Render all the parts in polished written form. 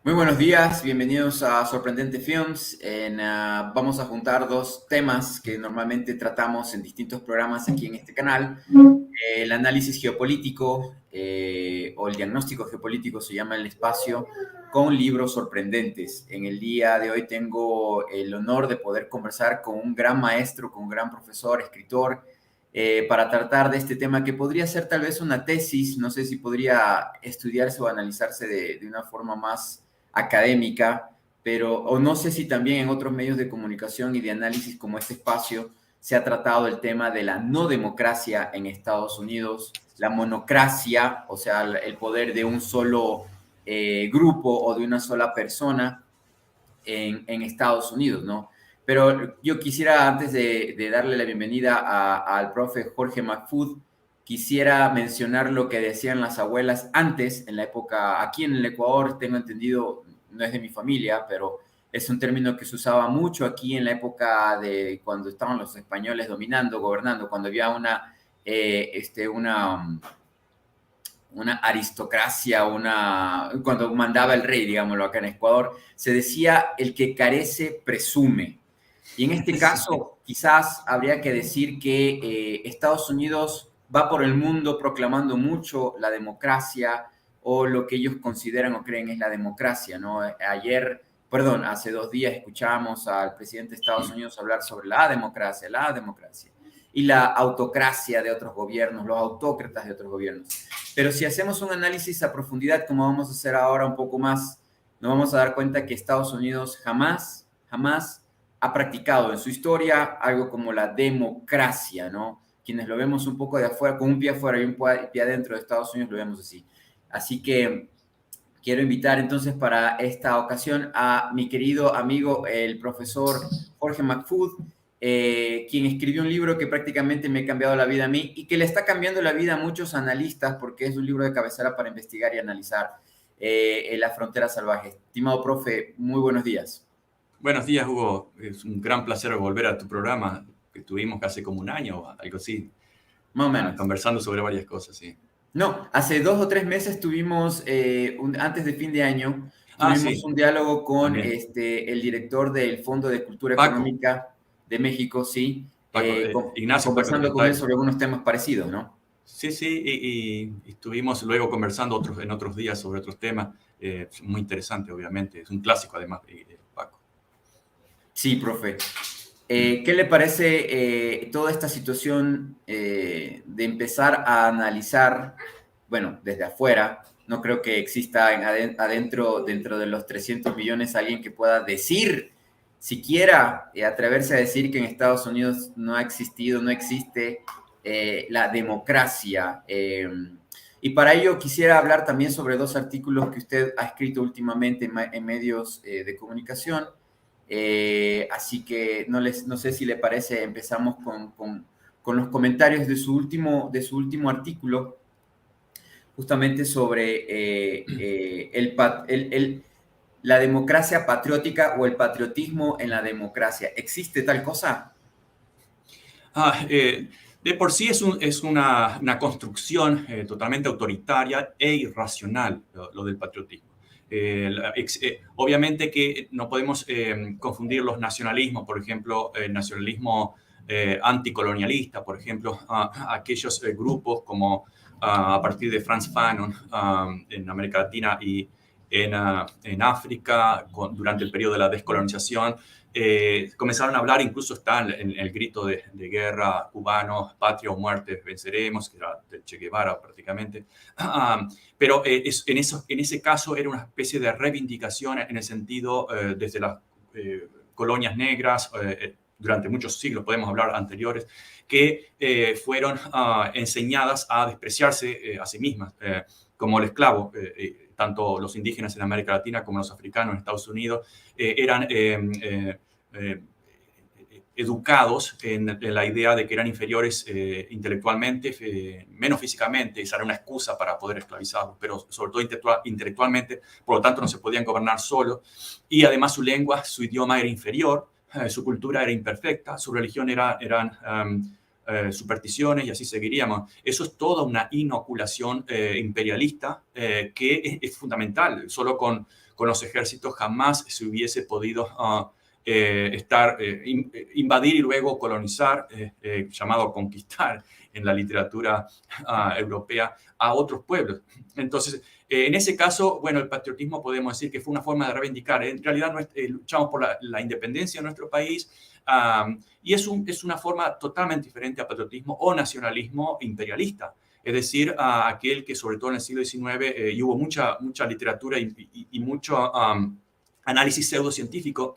Muy buenos días, bienvenidos a Sorprendente Films. Vamos a juntar dos temas que normalmente tratamos en distintos programas aquí en este canal. El análisis geopolítico o el diagnóstico geopolítico se llama el espacio con libros sorprendentes. En el día de hoy tengo el honor de poder conversar con un gran maestro, con un gran profesor, escritor, para tratar de este tema que podría ser tal vez una tesis, no sé si podría estudiarse o analizarse de una forma más académica, pero o no sé si también en otros medios de comunicación y de análisis como este espacio se ha tratado el tema de la no democracia en Estados Unidos, la monocracia, o sea, el poder de un solo grupo o de una sola persona en Estados Unidos, ¿no? Pero yo quisiera, antes de darle la bienvenida al profe Jorge McFood, quisiera mencionar lo que decían las abuelas antes, en la época, aquí en el Ecuador, tengo entendido, no es de mi familia, pero es un término que se usaba mucho aquí en la época de cuando estaban los españoles dominando, gobernando, cuando había una aristocracia, cuando mandaba el rey, digámoslo acá en Ecuador, se decía el que carece presume. Y en este Sí. caso, quizás habría que decir que Estados Unidos va por el mundo proclamando mucho la democracia o lo que ellos consideran o creen es la democracia, ¿no? Hace 2 días escuchábamos al presidente de Estados Unidos hablar sobre la democracia y la autocracia de otros gobiernos, los autócratas de otros gobiernos. Pero si hacemos un análisis a profundidad, como vamos a hacer ahora un poco más, nos vamos a dar cuenta que Estados Unidos jamás ha practicado en su historia algo como la democracia, ¿no? Quienes lo vemos un poco de afuera, con un pie afuera y un pie adentro de Estados Unidos, lo vemos así. Así que quiero invitar entonces para esta ocasión a mi querido amigo, el profesor Jorge McFood, quien escribió un libro que prácticamente me ha cambiado la vida a mí y que le está cambiando la vida a muchos analistas porque es un libro de cabecera para investigar y analizar la frontera salvaje. Estimado profe, muy buenos días. Buenos días, Hugo. Es un gran placer volver a tu programa que tuvimos hace como un año o algo así, Más o menos. conversando sobre varias cosas, sí. No, hace 2 o 3 meses tuvimos, antes de fin de año, tuvimos Sí, un diálogo con también. el director del Fondo de Cultura Paco, Económica de México, sí, Ignacio Paco conversando con él Tolentay. sobre algunos temas parecidos, ¿no? Sí, sí, y estuvimos luego conversando en otros días sobre otros temas. Muy interesante, obviamente. Es un clásico, además, Paco. Sí, profe. Mm. ¿Qué le parece toda esta situación de empezar a analizar, bueno, desde afuera? No creo que exista dentro de los 300 millones alguien que pueda decir, siquiera atreverse a decir que en Estados Unidos no ha existido, no existe la democracia. Y para ello quisiera hablar también sobre dos artículos que usted ha escrito últimamente en medios de comunicación. Así que no sé si le parece, empezamos con los comentarios de su último artículo, justamente sobre la democracia patriótica o el patriotismo en la democracia. ¿Existe tal cosa? Ah, de por sí es una construcción totalmente autoritaria e irracional lo del patriotismo. Obviamente que no podemos confundir los nacionalismos, por ejemplo, el nacionalismo anticolonialista, por ejemplo, aquellos grupos como a partir de Franz Fanon en América Latina y en África durante el periodo de la descolonización, comenzaron a hablar, incluso está en el grito de guerra cubano, patria o muerte, venceremos, que era del Che Guevara prácticamente. Pero en ese caso era una especie de reivindicación en el sentido desde las colonias negras, durante muchos siglos, podemos hablar anteriores, que fueron enseñadas a despreciarse a sí mismas, como el esclavo. Tanto los indígenas en América Latina como los africanos en Estados Unidos eran eh, educados en la idea de que eran inferiores intelectualmente, menos físicamente. Esa era una excusa para poder esclavizarlos, pero sobre todo intelectualmente, por lo tanto no se podían gobernar solos, y además su lengua, su idioma era inferior, su cultura era imperfecta, su religión supersticiones y así seguiríamos. Eso es toda una inoculación imperialista que es fundamental. Solo con los ejércitos jamás se hubiese podido invadir y luego colonizar, llamado conquistar en la literatura europea, a otros pueblos. Entonces, en ese caso, bueno, el patriotismo podemos decir que fue una forma de reivindicar. En realidad luchamos por la independencia de nuestro país, y es una forma totalmente diferente a patriotismo o nacionalismo imperialista. Es decir, aquel que sobre todo en el siglo XIX y hubo mucha literatura y mucho análisis pseudocientífico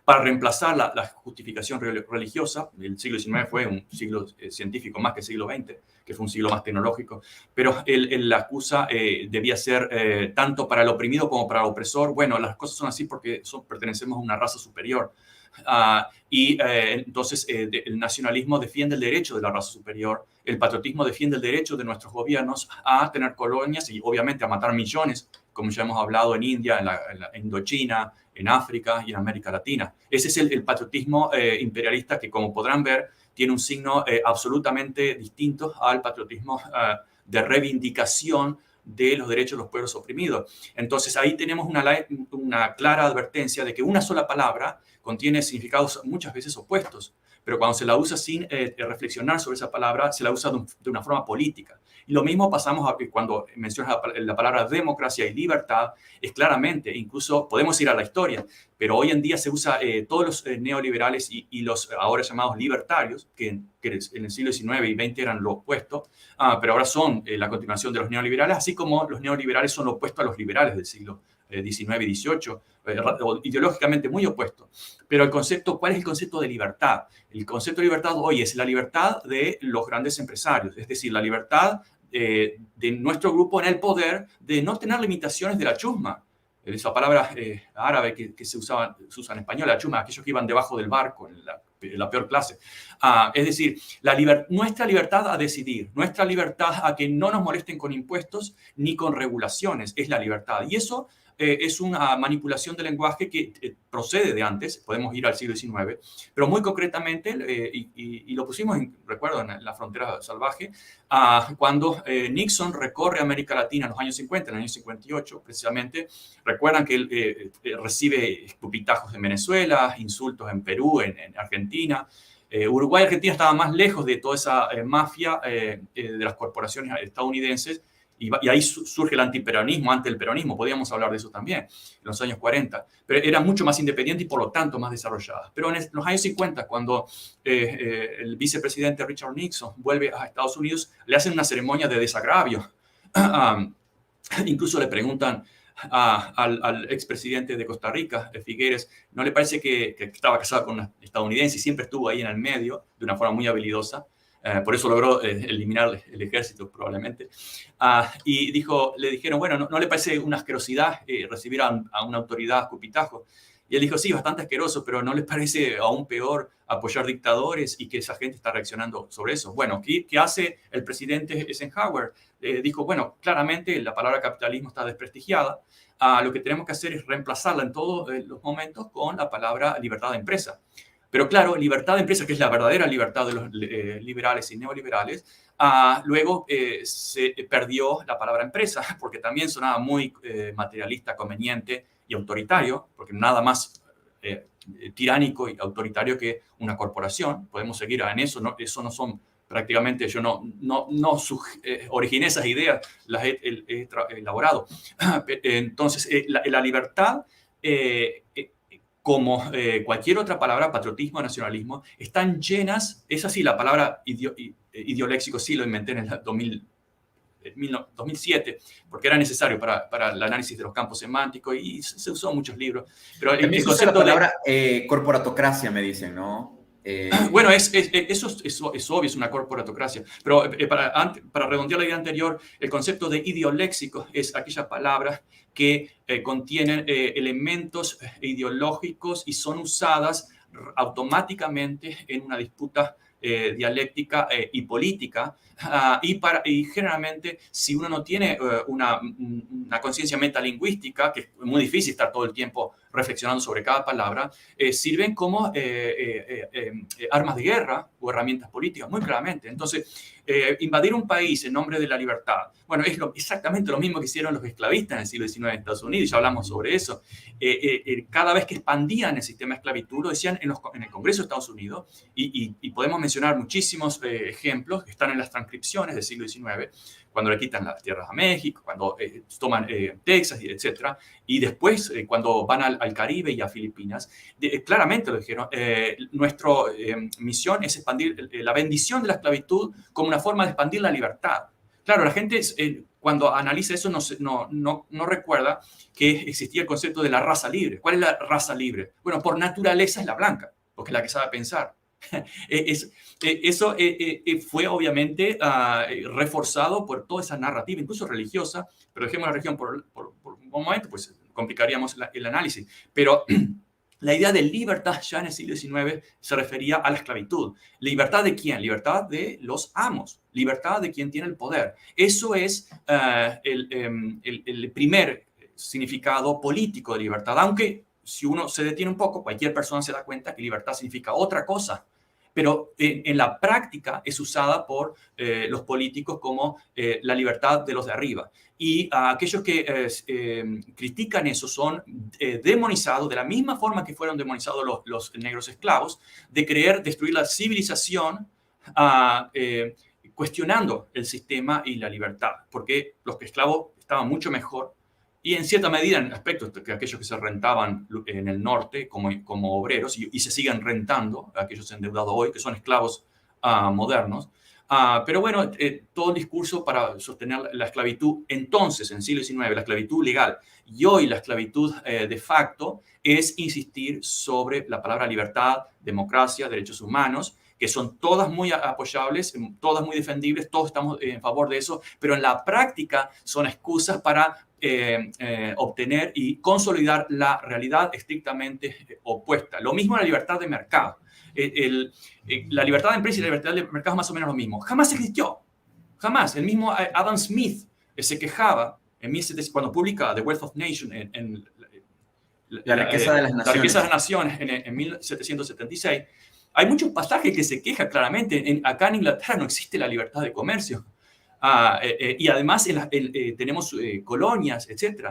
para reemplazar la justificación religiosa. El siglo XIX fue un siglo científico más que el siglo XX, que fue un siglo más tecnológico, pero la excusa debía ser tanto para el oprimido como para el opresor. Bueno, las cosas son así porque pertenecemos a una raza superior. Entonces el nacionalismo defiende el derecho de la raza superior, el patriotismo defiende el derecho de nuestros gobiernos a tener colonias y obviamente a matar millones, como ya hemos hablado en India, en Indochina, en África y en América Latina. Ese es el patriotismo imperialista que, como podrán ver, tiene un signo absolutamente distinto al patriotismo de reivindicación de los derechos de los pueblos oprimidos. Entonces ahí tenemos una clara advertencia de que una sola palabra contiene significados muchas veces opuestos, pero cuando se la usa sin reflexionar sobre esa palabra, se la usa de una forma política. Y lo mismo pasamos cuando mencionas la palabra democracia y libertad, es claramente, incluso podemos ir a la historia, pero hoy en día se usa todos los neoliberales y los ahora llamados libertarios, que en el siglo XIX y XX eran lo opuesto, pero ahora son la continuación de los neoliberales, así como los neoliberales son lo opuesto a los liberales del siglo XIX y XVIII, ideológicamente muy opuesto. Pero ¿cuál es el concepto de libertad? El concepto de libertad hoy es la libertad de los grandes empresarios, es decir, la libertad de nuestro grupo en el poder de no tener limitaciones de la chusma. Esa palabra árabe que se usa en español, la chusma, aquellos que iban debajo del barco, en la peor clase. Es decir, nuestra libertad a decidir, nuestra libertad a que no nos molesten con impuestos ni con regulaciones, es la libertad. Y eso es una manipulación del lenguaje que procede de antes, podemos ir al siglo XIX, pero muy concretamente, y lo pusimos, recuerdo, en la frontera salvaje, cuando Nixon recorre América Latina en los años 50, en el año 58, precisamente, recuerdan que él recibe escupitajos en Venezuela, insultos en Perú, en Argentina. Uruguay y Argentina estaban más lejos de toda esa mafia de las corporaciones estadounidenses, y ahí surge el antiperonismo, ante el peronismo, podríamos hablar de eso también, en los años 40, pero era mucho más independiente y por lo tanto más desarrollada. Pero en los años 50, cuando el vicepresidente Richard Nixon vuelve a Estados Unidos, le hacen una ceremonia de desagravio. Incluso le preguntan al expresidente de Costa Rica, Figueres, ¿no le parece que estaba casado con una estadounidense y siempre estuvo ahí en el medio de una forma muy habilidosa? Por eso logró eliminar el ejército probablemente. Y le dijeron, bueno, ¿no le parece una asquerosidad recibir a una autoridad a escupitajo? Y él dijo, sí, bastante asqueroso, pero ¿no les parece aún peor apoyar dictadores y que esa gente está reaccionando sobre eso? Bueno, ¿qué hace el presidente Eisenhower? Dijo, bueno, claramente la palabra capitalismo está desprestigiada. Lo que tenemos que hacer es reemplazarla en todos los momentos con la palabra libertad de empresa. Pero claro, libertad de empresa, que es la verdadera libertad de los liberales y neoliberales, luego se perdió la palabra empresa, porque también sonaba muy materialista, conveniente y autoritario, porque nada más tiránico y autoritario que una corporación. Podemos seguir en eso, eso no son prácticamente, yo no originé esas ideas, las he elaborado. Entonces, la libertad como cualquier otra palabra, patriotismo, nacionalismo, están llenas, es así, la palabra idioléxico sí lo inventé en el 2007, porque era necesario para el análisis de los campos semánticos y se usó en muchos libros. Pero el concepto de la palabra corporatocracia, me dicen, ¿no? Bueno, eso es obvio, es una corporatocracia. Pero para redondear la idea anterior, el concepto de ideoléxico es aquellas palabras que contienen elementos ideológicos y son usadas automáticamente en una disputa dialéctica y política. Y generalmente, si uno no tiene una conciencia metalingüística, que es muy difícil estar todo el tiempo reflexionando sobre cada palabra, sirven como armas de guerra o herramientas políticas, muy claramente. Entonces, invadir un país en nombre de la libertad, bueno, es exactamente lo mismo que hicieron los esclavistas en el siglo XIX en Estados Unidos, ya hablamos sobre eso. Cada vez que expandían el sistema de esclavitud, lo decían en el Congreso de Estados Unidos, y podemos mencionar muchísimos ejemplos que están en las transcripciones del siglo XIX, cuando le quitan las tierras a México, cuando toman Texas, etcétera, y después cuando van al Caribe y a Filipinas, claramente lo dijeron, nuestra misión es expandir la bendición de la esclavitud como una forma de expandir la libertad. Claro, la gente cuando analiza eso no recuerda que existía el concepto de la raza libre. ¿Cuál es la raza libre? Bueno, por naturaleza es la blanca, porque es la que sabe pensar. Eso fue obviamente reforzado por toda esa narrativa, incluso religiosa, pero dejemos la religión por un momento, pues complicaríamos el análisis. Pero la idea de libertad ya en el siglo XIX se refería a la esclavitud. ¿Libertad de quién? Libertad de los amos, libertad de quien tiene el poder. Eso es el primer significado político de libertad, aunque si uno se detiene un poco, cualquier persona se da cuenta que libertad significa otra cosa. Pero en la práctica es usada por los políticos como la libertad de los de arriba. Y aquellos que critican eso son demonizados de la misma forma que fueron demonizados los negros esclavos, de querer destruir la civilización cuestionando el sistema y la libertad, porque los esclavos estaban mucho mejor y en cierta medida en aspectos que aquellos que se rentaban en el norte como obreros y se siguen rentando, aquellos endeudados hoy, que son esclavos modernos. Pero bueno, todo el discurso para sostener la esclavitud entonces, en el siglo XIX, la esclavitud legal, y hoy la esclavitud de facto, es insistir sobre la palabra libertad, democracia, derechos humanos, que son todas muy apoyables, todas muy defendibles, todos estamos en favor de eso, pero en la práctica son excusas para obtener y consolidar la realidad estrictamente opuesta. Lo mismo la libertad de mercado. La libertad de empresa y la libertad de mercado es más o menos lo mismo. Jamás existió. Jamás. El mismo Adam Smith se quejaba en 1700, cuando publica The Wealth of Nations la riqueza de las naciones. La riqueza de las naciones en 1776. Hay muchos pasajes que se quejan claramente. Acá en Inglaterra no existe la libertad de comercio. Y además tenemos colonias, etc.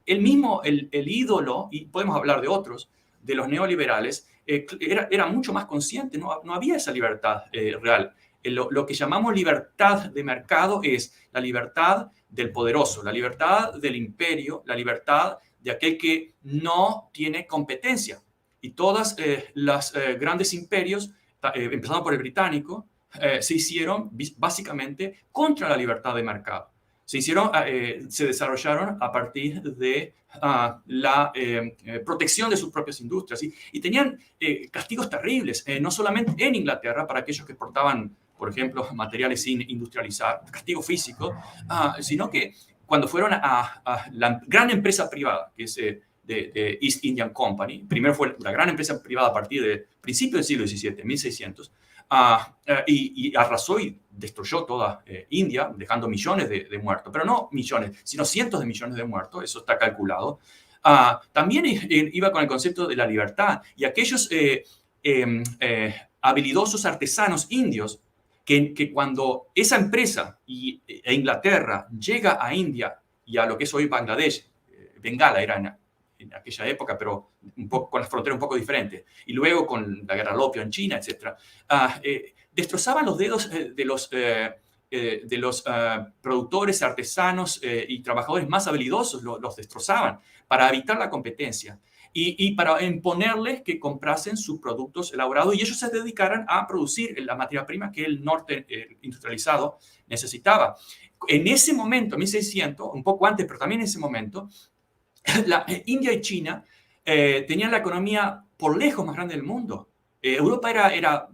El mismo, el ídolo, y podemos hablar de otros, de los neoliberales, era mucho más consciente, no había esa libertad real. Lo que llamamos libertad de mercado es la libertad del poderoso, la libertad del imperio, la libertad de aquel que no tiene competencia. Y todas los grandes imperios, empezando por el británico, se hicieron básicamente contra la libertad de mercado. Se desarrollaron a partir de la protección de sus propias industrias y tenían castigos terribles, no solamente en Inglaterra para aquellos que exportaban, por ejemplo, materiales sin industrializar, castigo físico, sino que cuando fueron a la gran empresa privada, que es de East Indian Company, primero fue la gran empresa privada a partir del principio del siglo XVII, 1600, y arrasó y destruyó toda India, dejando millones de muertos, pero no millones, sino cientos de millones de muertos, eso está calculado. También iba con el concepto de la libertad, y aquellos habilidosos artesanos indios que cuando esa empresa e Inglaterra llega a India y a lo que es hoy Bangladesh, Bengala era en aquella época, pero un poco, con las fronteras un poco diferentes, y luego con la guerra al opio en China, etc., destrozaban los dedos de los productores, artesanos y trabajadores más habilidosos, los destrozaban para evitar la competencia y para imponerles que comprasen sus productos elaborados y ellos se dedicaran a producir la materia prima que el norte industrializado necesitaba. En ese momento, 1600, un poco antes, pero también en ese momento, India y China tenían la economía por lejos más grande del mundo. Europa era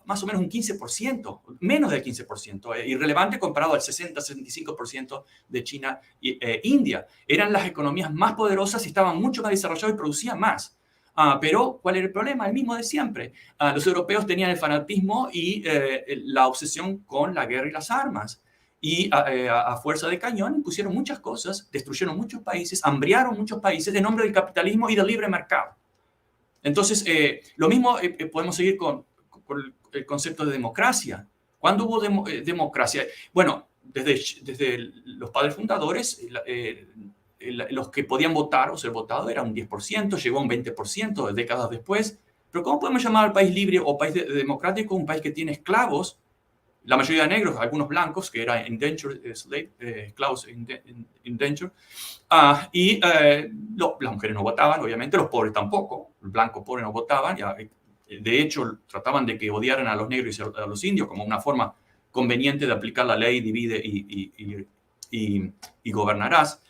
más o menos un 15%, menos del 15%, irrelevante comparado al 60-65% de China e India. Eran las economías más poderosas y estaban mucho más desarrolladas y producían más. Pero, ¿cuál era el problema? El mismo de siempre. Los europeos tenían el fanatismo y la obsesión con la guerra y las armas. y a fuerza de cañón pusieron muchas cosas, destruyeron muchos países, hambriaron muchos países en nombre del capitalismo y del libre mercado. Entonces, lo mismo podemos seguir con el concepto de democracia. ¿Cuándo hubo democracia? Bueno, desde los padres fundadores, los que podían votar o ser votados eran un 10%, llegó a un 20% décadas después. Pero ¿cómo podemos llamar al país libre o país democrático un país que tiene esclavos? La mayoría de negros, algunos blancos, que eran indentured slave, esclavos indentured. Y las mujeres no votaban, obviamente, los pobres tampoco. Los blancos pobres no votaban. De hecho, trataban de que odiaran a los negros y a los indios como una forma conveniente de aplicar la ley, divide y gobernarás.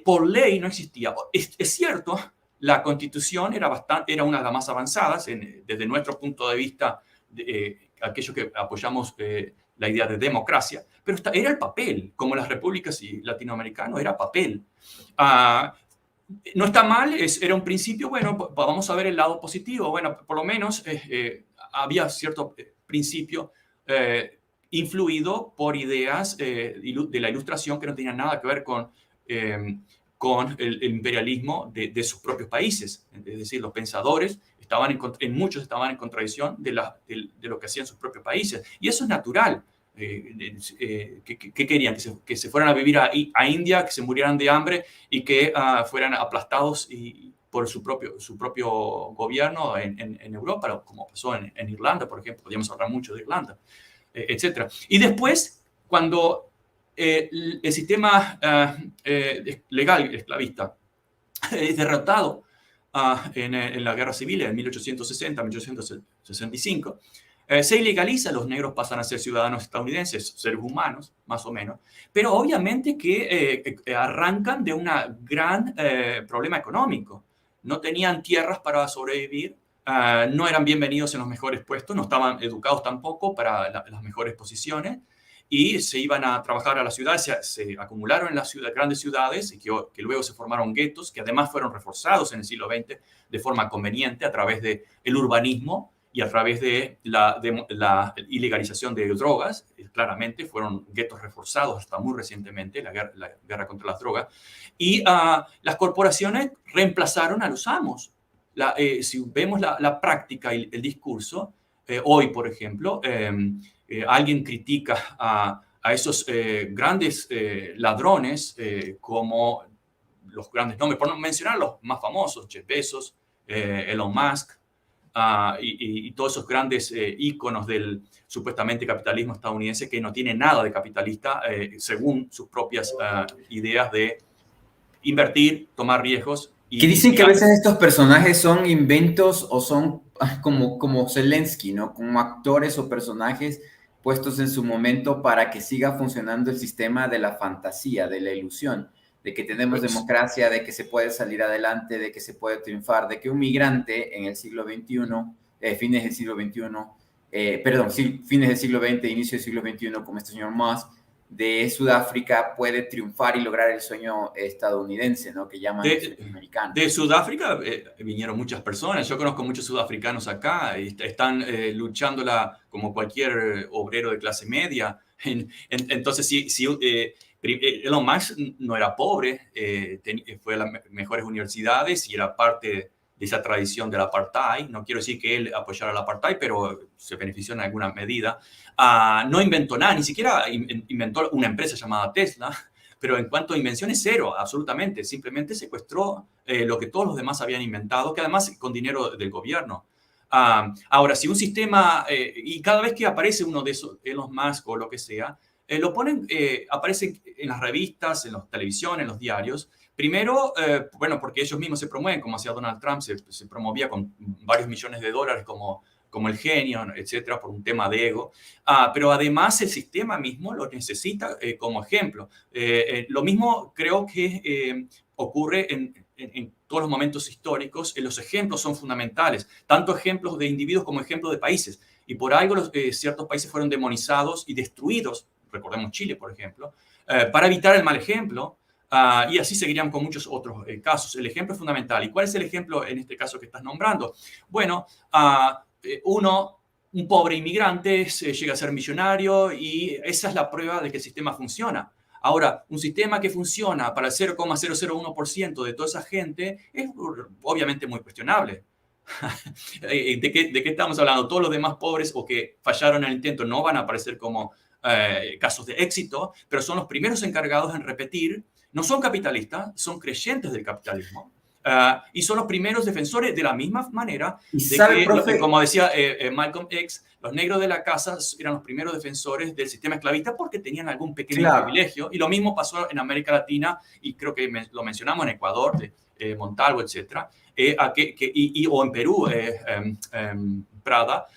Por ley no existía. Es cierto, la Constitución era una de las más avanzadas desde nuestro punto de vista, aquellos que apoyamos la idea de democracia, pero era el papel, como las repúblicas latinoamericanas, era papel. No está mal, era un principio, bueno, vamos a ver el lado positivo. Bueno, por lo menos había cierto principio influido por ideas de la Ilustración que no tenían nada que ver con el imperialismo de sus propios países. Es decir, los pensadores muchos estaban en contradicción de lo que hacían sus propios países. Y eso es natural. ¿Qué querían? Que se fueran a vivir a India, que se murieran de hambre y que fueran aplastados por su propio gobierno en Europa, como pasó en Irlanda, por ejemplo. Podríamos hablar mucho de Irlanda, etc. Y después, cuando el sistema legal esclavista es derrotado en la guerra civil en 1860-1865, se ilegaliza, los negros pasan a ser ciudadanos estadounidenses, seres humanos, más o menos, pero obviamente que arrancan de un gran problema económico. No tenían tierras para sobrevivir, no eran bienvenidos en los mejores puestos, no estaban educados tampoco para las mejores posiciones, y se iban a trabajar a las ciudades, se acumularon en las grandes ciudades, y que luego se formaron guetos, que además fueron reforzados en el siglo XX de forma conveniente a través del urbanismo y a través de la ilegalización de drogas. Claramente fueron guetos reforzados hasta muy recientemente, la guerra contra las drogas. Y las corporaciones reemplazaron a los amos. Si vemos la práctica y el discurso, hoy, por ejemplo, alguien critica a esos grandes ladrones como los grandes nombres, por no mencionar los más famosos, Jeff Bezos, Elon Musk, y todos esos grandes íconos del supuestamente capitalismo estadounidense, que no tiene nada de capitalista según sus propias ideas de invertir, tomar riesgos. Que dicen que a veces estos personajes son inventos o son como Zelensky, ¿no? Como actores o personajes puestos en su momento para que siga funcionando el sistema de la fantasía, de la ilusión, de que tenemos democracia, de que se puede salir adelante, de que se puede triunfar, de que un migrante en el siglo XXI, fines del siglo XXI, fines del siglo XX, inicio del siglo XXI, como este señor Musk, de Sudáfrica puede triunfar y lograr el sueño estadounidense, ¿no? Que llaman el sueño americano. De Sudáfrica vinieron muchas personas. Yo conozco muchos sudafricanos acá y están luchándola como cualquier obrero de clase media. Entonces, Elon Musk no era pobre, fue a las mejores universidades y era parte de esa tradición del apartheid. No quiero decir que él apoyara el apartheid, pero se benefició en alguna medida. No inventó nada, ni siquiera inventó una empresa llamada Tesla, pero en cuanto a invenciones, cero, absolutamente. Simplemente secuestró lo que todos los demás habían inventado, que además con dinero del gobierno. Ahora, si un sistema, y cada vez que aparece uno de esos, Elon Musk o lo que sea, lo ponen, aparece en las revistas, en la televisión, en los diarios. Primero, bueno, porque ellos mismos se promueven, como hacía Donald Trump, se promovía con varios millones de dólares como el genio, etcétera, por un tema de ego. Pero además el sistema mismo lo necesita como ejemplo. Lo mismo creo que ocurre en todos los momentos históricos. Los ejemplos son fundamentales, tanto ejemplos de individuos como ejemplos de países. Y por algo ciertos países fueron demonizados y destruidos, recordemos Chile, por ejemplo, para evitar el mal ejemplo. Y así seguirían con muchos otros casos. El ejemplo es fundamental. ¿Y cuál es el ejemplo en este caso que estás nombrando? Bueno, uno un pobre inmigrante llega a ser millonario y esa es la prueba de que el sistema funciona. Ahora, un sistema que funciona para el 0,001% de toda esa gente es obviamente muy cuestionable. ¿De qué estamos hablando? Todos los demás pobres o que fallaron en el intento no van a aparecer como casos de éxito, pero son los primeros encargados en repetir. No son capitalistas, son creyentes del capitalismo. Y son los primeros defensores de la misma manera Y de sabe, que, profe, como decía Malcolm X, los negros de la casa eran los primeros defensores del sistema esclavista porque tenían algún pequeño claro, privilegio. Y lo mismo pasó en América Latina, y creo que lo mencionamos en Ecuador, de Montalvo, etcétera, o en Perú, Prada,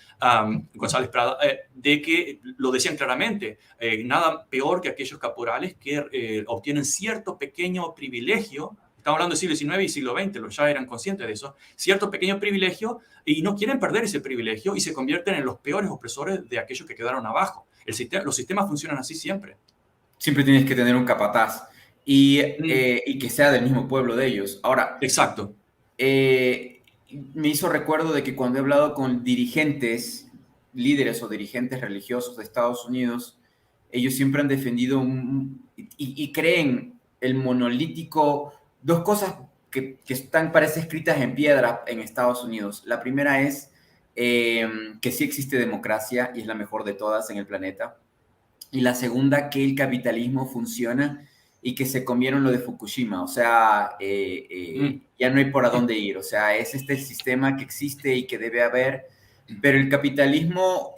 González Prada, de que lo decían claramente, nada peor que aquellos caporales que obtienen cierto pequeño privilegio. Estamos hablando del siglo XIX y siglo XX, ya eran conscientes de eso, cierto pequeño privilegio y no quieren perder ese privilegio y se convierten en los peores opresores de aquellos que quedaron abajo. Los sistemas funcionan así siempre. siempre tienes que tener un capataz Mm, y que sea del mismo pueblo de ellos. Ahora, exacto. eh, me hizo recuerdo de que cuando he hablado con dirigentes, líderes o dirigentes religiosos de Estados Unidos, ellos siempre han defendido y creen el monolítico, dos cosas que están, parece, escritas en piedra en Estados Unidos. La primera es que sí existe democracia y es la mejor de todas en el planeta. Y la segunda, que el capitalismo funciona y que se comieron lo de Fukushima. O sea, Mm, ya no hay por a dónde ir. O sea, es este el sistema que existe y que debe haber. Pero el capitalismo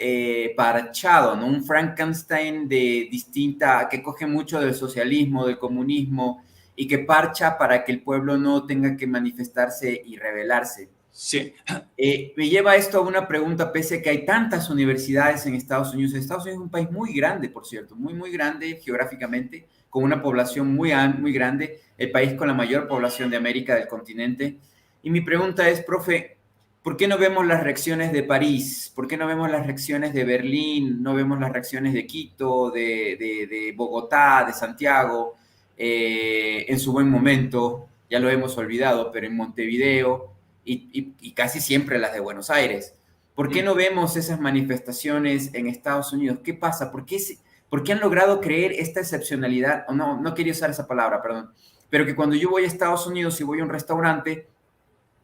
parchado, ¿no? Un Frankenstein de distinta, que coge mucho del socialismo, del comunismo, y que parcha para que el pueblo no tenga que manifestarse y rebelarse. sí. Me lleva esto a una pregunta, pese a que hay tantas universidades en Estados Unidos. Estados Unidos es un país muy grande, por cierto, muy, muy grande geográficamente, con una población muy, muy grande, el país con la mayor población de América del continente. Y mi pregunta es, profe, ¿por qué no vemos las reacciones de París? ¿Por qué no vemos las reacciones de Berlín? ¿No vemos las reacciones de Quito, de Bogotá, de Santiago, en su buen momento? Ya lo hemos olvidado, pero en Montevideo y casi siempre las de Buenos Aires. ¿Por qué Mm. no vemos esas manifestaciones en Estados Unidos? ¿Qué pasa? ¿Por qué han logrado creer esta excepcionalidad? O no, no quería usar esa palabra, perdón. Pero que cuando yo voy a Estados Unidos y voy a un restaurante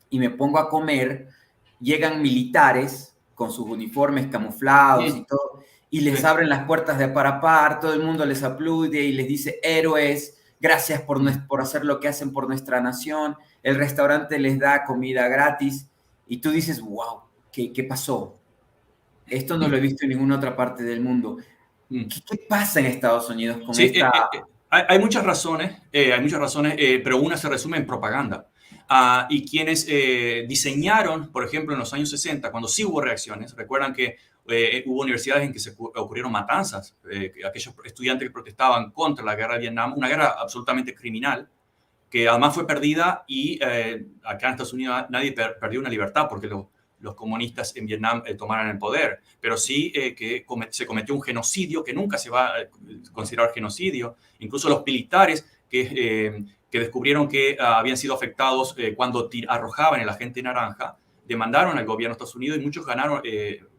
y me pongo a comer, llegan militares con sus uniformes camuflados y Mm, todo, y les sí. abren las puertas de par a par, todo el mundo les aplaude y les dice héroes, gracias Mm. por hacer lo que hacen por nuestra nación, el restaurante les da comida gratis, y tú dices, wow, ¿qué pasó? Esto no lo he visto en ninguna otra parte del mundo. Mm. ¿Qué pasa en Estados Unidos con Sí, esta... hay muchas razones, pero una se resume en propaganda. Y quienes diseñaron, por ejemplo, en los años 60, cuando sí hubo reacciones, recuerdan que hubo universidades en que se ocurrieron matanzas, aquellos estudiantes que protestaban contra la guerra de Vietnam, una guerra absolutamente criminal, que además fue perdida y acá en Estados Unidos nadie perdió una libertad porque los comunistas en Vietnam tomaron el poder, pero sí que se cometió un genocidio que nunca se va a considerar genocidio. Incluso los militares que descubrieron que habían sido afectados cuando arrojaban el agente naranja, demandaron al gobierno de Estados Unidos y muchos ganaron,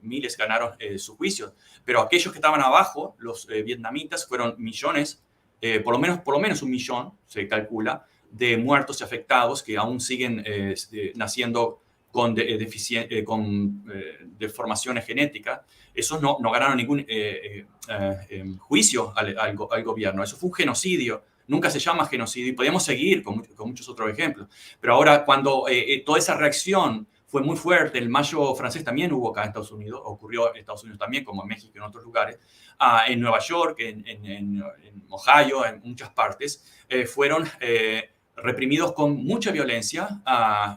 miles ganaron sus juicios. Pero aquellos que estaban abajo, los vietnamitas, fueron millones, por lo menos 1 millón, se calcula, de muertos y afectados que aún siguen naciendo con, con deformaciones genéticas. Esos no ganaron ningún juicio al gobierno. Eso fue un genocidio. Nunca se llama genocidio y podemos seguir con muchos otros ejemplos. Pero ahora, cuando toda esa reacción fue muy fuerte, el mayo francés también hubo acá en Estados Unidos, ocurrió en Estados Unidos también, como en México y en otros lugares, en Nueva York, en Ohio, en muchas partes, fueron reprimidos con mucha violencia.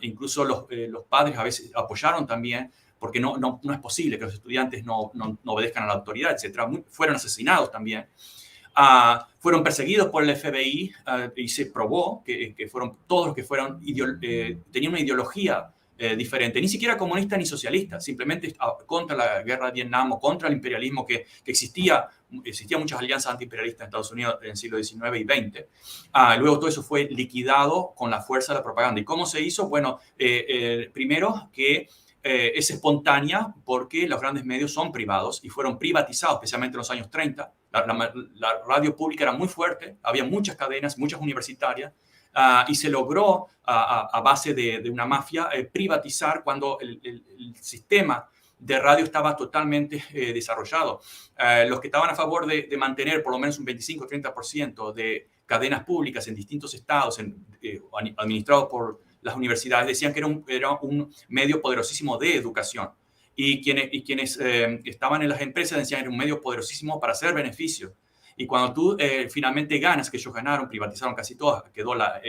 Incluso los padres a veces apoyaron también, porque no es posible que los estudiantes no obedezcan a la autoridad, etc. Fueron asesinados también. Fueron perseguidos por el FBI y se probó que fueron todos los que fueron tenían una ideología diferente, ni siquiera comunista ni socialista, simplemente contra la guerra de Vietnam o contra el imperialismo que existían muchas alianzas antiimperialistas en Estados Unidos en el siglo XIX y XX. Luego todo eso fue liquidado con la fuerza de la propaganda. ¿Y cómo se hizo? Bueno, primero que es espontánea porque los grandes medios son privados y fueron privatizados, especialmente en los años 30. La radio pública era muy fuerte, había muchas cadenas, muchas universitarias, y se logró, a base de una mafia, privatizar cuando el sistema de radio estaba totalmente desarrollado. Los que estaban a favor de mantener por lo menos un 25-30% de cadenas públicas en distintos estados, administrados por las universidades, decían que era un medio poderosísimo de educación. Y quienes estaban en las empresas decían que era un medio poderosísimo para hacer beneficios. Y cuando tú finalmente ganas, que ellos ganaron, privatizaron casi todas, quedó la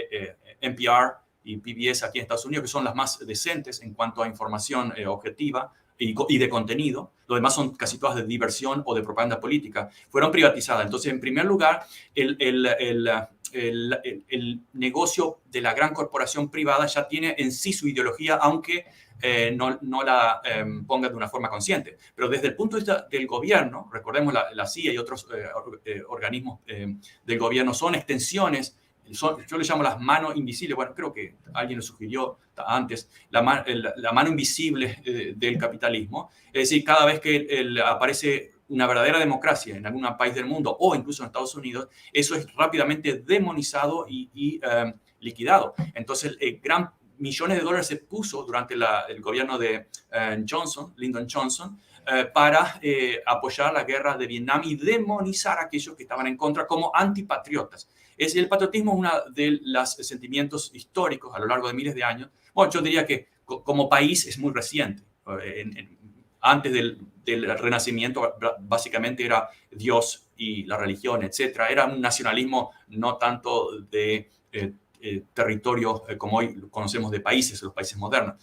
NPR y PBS aquí en Estados Unidos, que son las más decentes en cuanto a información objetiva y de contenido. Lo demás son casi todas de diversión o de propaganda política. Fueron privatizadas. Entonces, en primer lugar, el negocio de la gran corporación privada ya tiene en sí su ideología, aunque no la ponga de una forma consciente. Pero desde el punto de vista del gobierno, recordemos la CIA y otros organismos del gobierno son extensiones, yo le llamo las manos invisibles, bueno, creo que alguien lo sugirió antes, la mano invisible del capitalismo. Es decir, cada vez que aparece una verdadera democracia en algún país del mundo o incluso en Estados Unidos, eso es rápidamente demonizado y liquidado. Entonces, millones de dólares se puso durante el gobierno de Lyndon Johnson, para apoyar la guerra de Vietnam y demonizar a aquellos que estaban en contra como antipatriotas. El patriotismo es uno de los sentimientos históricos a lo largo de miles de años. Bueno, yo diría que como país es muy reciente. Antes del Renacimiento, básicamente era Dios y la religión, etc. Era un nacionalismo no tanto de territorio como hoy conocemos de países, los países modernos.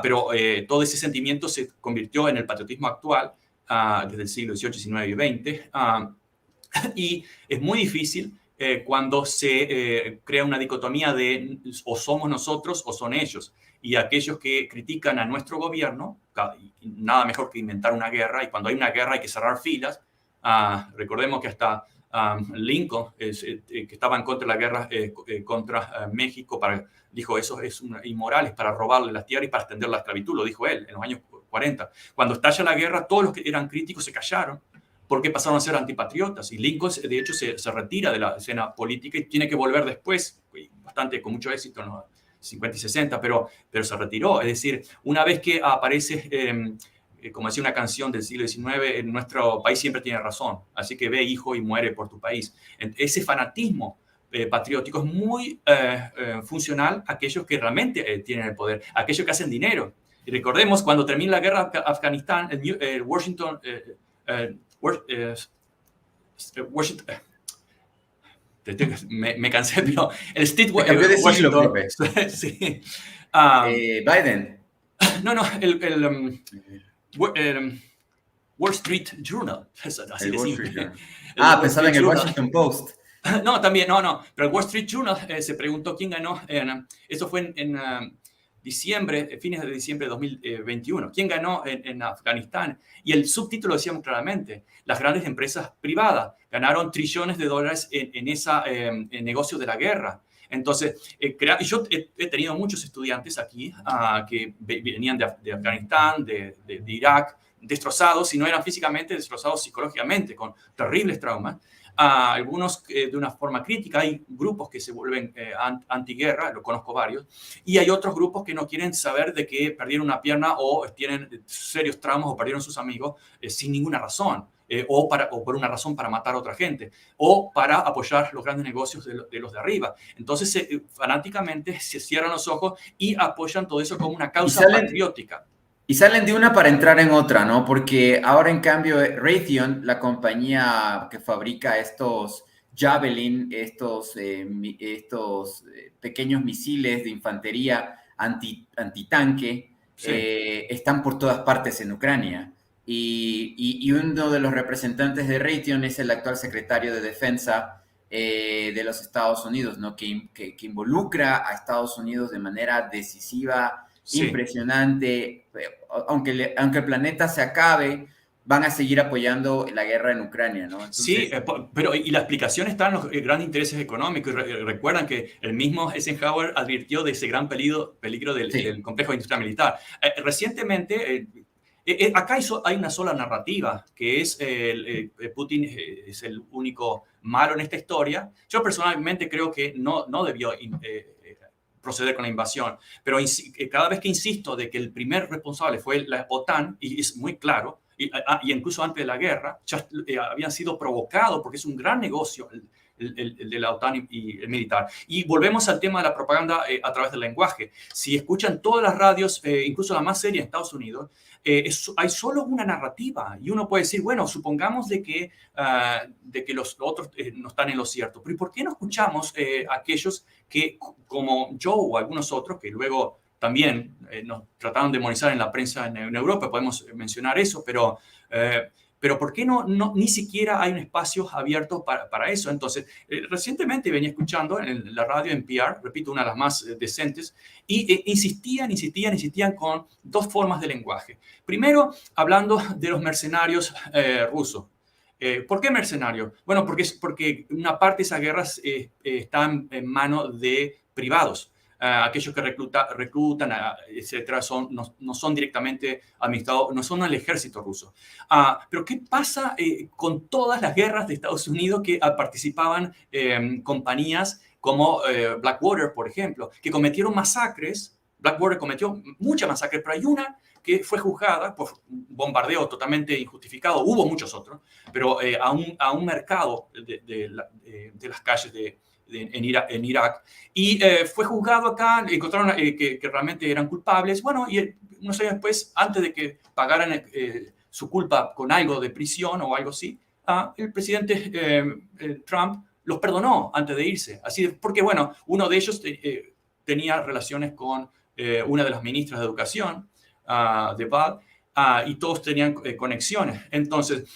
Pero todo ese sentimiento se convirtió en el patriotismo actual desde el siglo XVIII, XIX y XX. Y es muy difícil cuando se crea una dicotomía de o somos nosotros o son ellos. Y aquellos que critican a nuestro gobierno, nada mejor que inventar una guerra, y cuando hay una guerra hay que cerrar filas. Recordemos que hasta Lincoln, que estaba en contra de la guerra contra México, dijo eso es inmoral, es para robarle las tierras y para extender la esclavitud, lo dijo él en los años 40. Cuando estalla la guerra, todos los que eran críticos se callaron porque pasaron a ser antipatriotas. Y Lincoln, de hecho, se retira de la escena política y tiene que volver después, bastante con mucho éxito en los 50 y 60, pero se retiró. Es decir, una vez que aparece, como decía una canción del siglo XIX, nuestro país siempre tiene razón. Así que ve, hijo, y muere por tu país. Ese fanatismo patriótico es muy funcional a aquellos que realmente tienen el poder, a aquellos que hacen dinero. Y recordemos, cuando termina la guerra de Afganistán, Washington... Washington, me cansé, pero el State Washington. Sí. Biden. No, Wall Street Journal. Así de simple. Pensaba en el Washington Post. No, también, no. Pero el Wall Street Journal se preguntó quién ganó. Eso fue en fines de diciembre de 2021. ¿Quién ganó en Afganistán? Y el subtítulo decía muy claramente, las grandes empresas privadas ganaron trillones de dólares en ese negocio de la guerra. Entonces, yo he tenido muchos estudiantes aquí que venían de Afganistán, de Irak, destrozados, y no eran físicamente, destrozados psicológicamente, con terribles traumas. Algunos de una forma crítica, hay grupos que se vuelven antiguerra, lo conozco varios, y hay otros grupos que no quieren saber de que perdieron una pierna o tienen serios traumas o perdieron sus amigos sin ninguna razón, o por una razón para matar a otra gente, o para apoyar los grandes negocios de los de arriba. Entonces, fanáticamente se cierran los ojos y apoyan todo eso como una causa patriótica. Y salen de una para entrar en otra, ¿no? Porque ahora, en cambio, Raytheon, la compañía que fabrica estos Javelin, estos pequeños misiles de infantería antitanque, Sí. están por todas partes en Ucrania. Y uno de los representantes de Raytheon es el actual secretario de Defensa de los Estados Unidos, ¿no? Que involucra a Estados Unidos de manera decisiva, sí, impresionante. Aunque el planeta se acabe, van a seguir apoyando la guerra en Ucrania, ¿no? Entonces, sí, pero y la explicación está en los grandes intereses económicos. Recuerdan que el mismo Eisenhower advirtió de ese gran peligro del complejo industrial militar. Recientemente, acá hay una sola narrativa, que es Putin es el único malo en esta historia. Yo personalmente creo que no debió proceder con la invasión, pero cada vez que insisto de que el primer responsable fue la OTAN, y es muy claro, y incluso antes de la guerra, ya habían sido provocados porque es un gran negocio el de la OTAN y el militar. Y volvemos al tema de la propaganda a través del lenguaje. Si escuchan todas las radios, incluso la más seria en Estados Unidos, hay solo una narrativa y uno puede decir, bueno, supongamos de que los otros no están en lo cierto, pero ¿y por qué no escuchamos aquellos que, como yo o algunos otros, que luego también nos trataron de demonizar en la prensa en Europa, podemos mencionar eso, pero ¿por qué ni siquiera hay un espacio abierto para eso? Entonces, recientemente venía escuchando en la radio NPR, repito, una de las más decentes, y insistían con dos formas de lenguaje. Primero, hablando de los mercenarios rusos. ¿Por qué mercenarios? Bueno, porque una parte de esas guerras están en manos de privados. Aquellos que reclutan, etcétera, no son directamente administrados, no son el ejército ruso. Pero ¿qué pasa con todas las guerras de Estados Unidos que participaban compañías como Blackwater, por ejemplo, que cometieron masacres? Blackwater cometió muchas masacres, pero hay una que fue juzgada por un bombardeo totalmente injustificado. Hubo muchos otros, pero a un mercado de las calles en Irak, y fue juzgado acá, encontraron que realmente eran culpables. Bueno, y unos años después, antes de que pagaran su culpa con algo de prisión o algo así, el presidente Trump los perdonó antes de irse. Así, porque, bueno, uno de ellos tenía relaciones con una de las ministras de Educación, de Bad, y todos tenían conexiones. Entonces,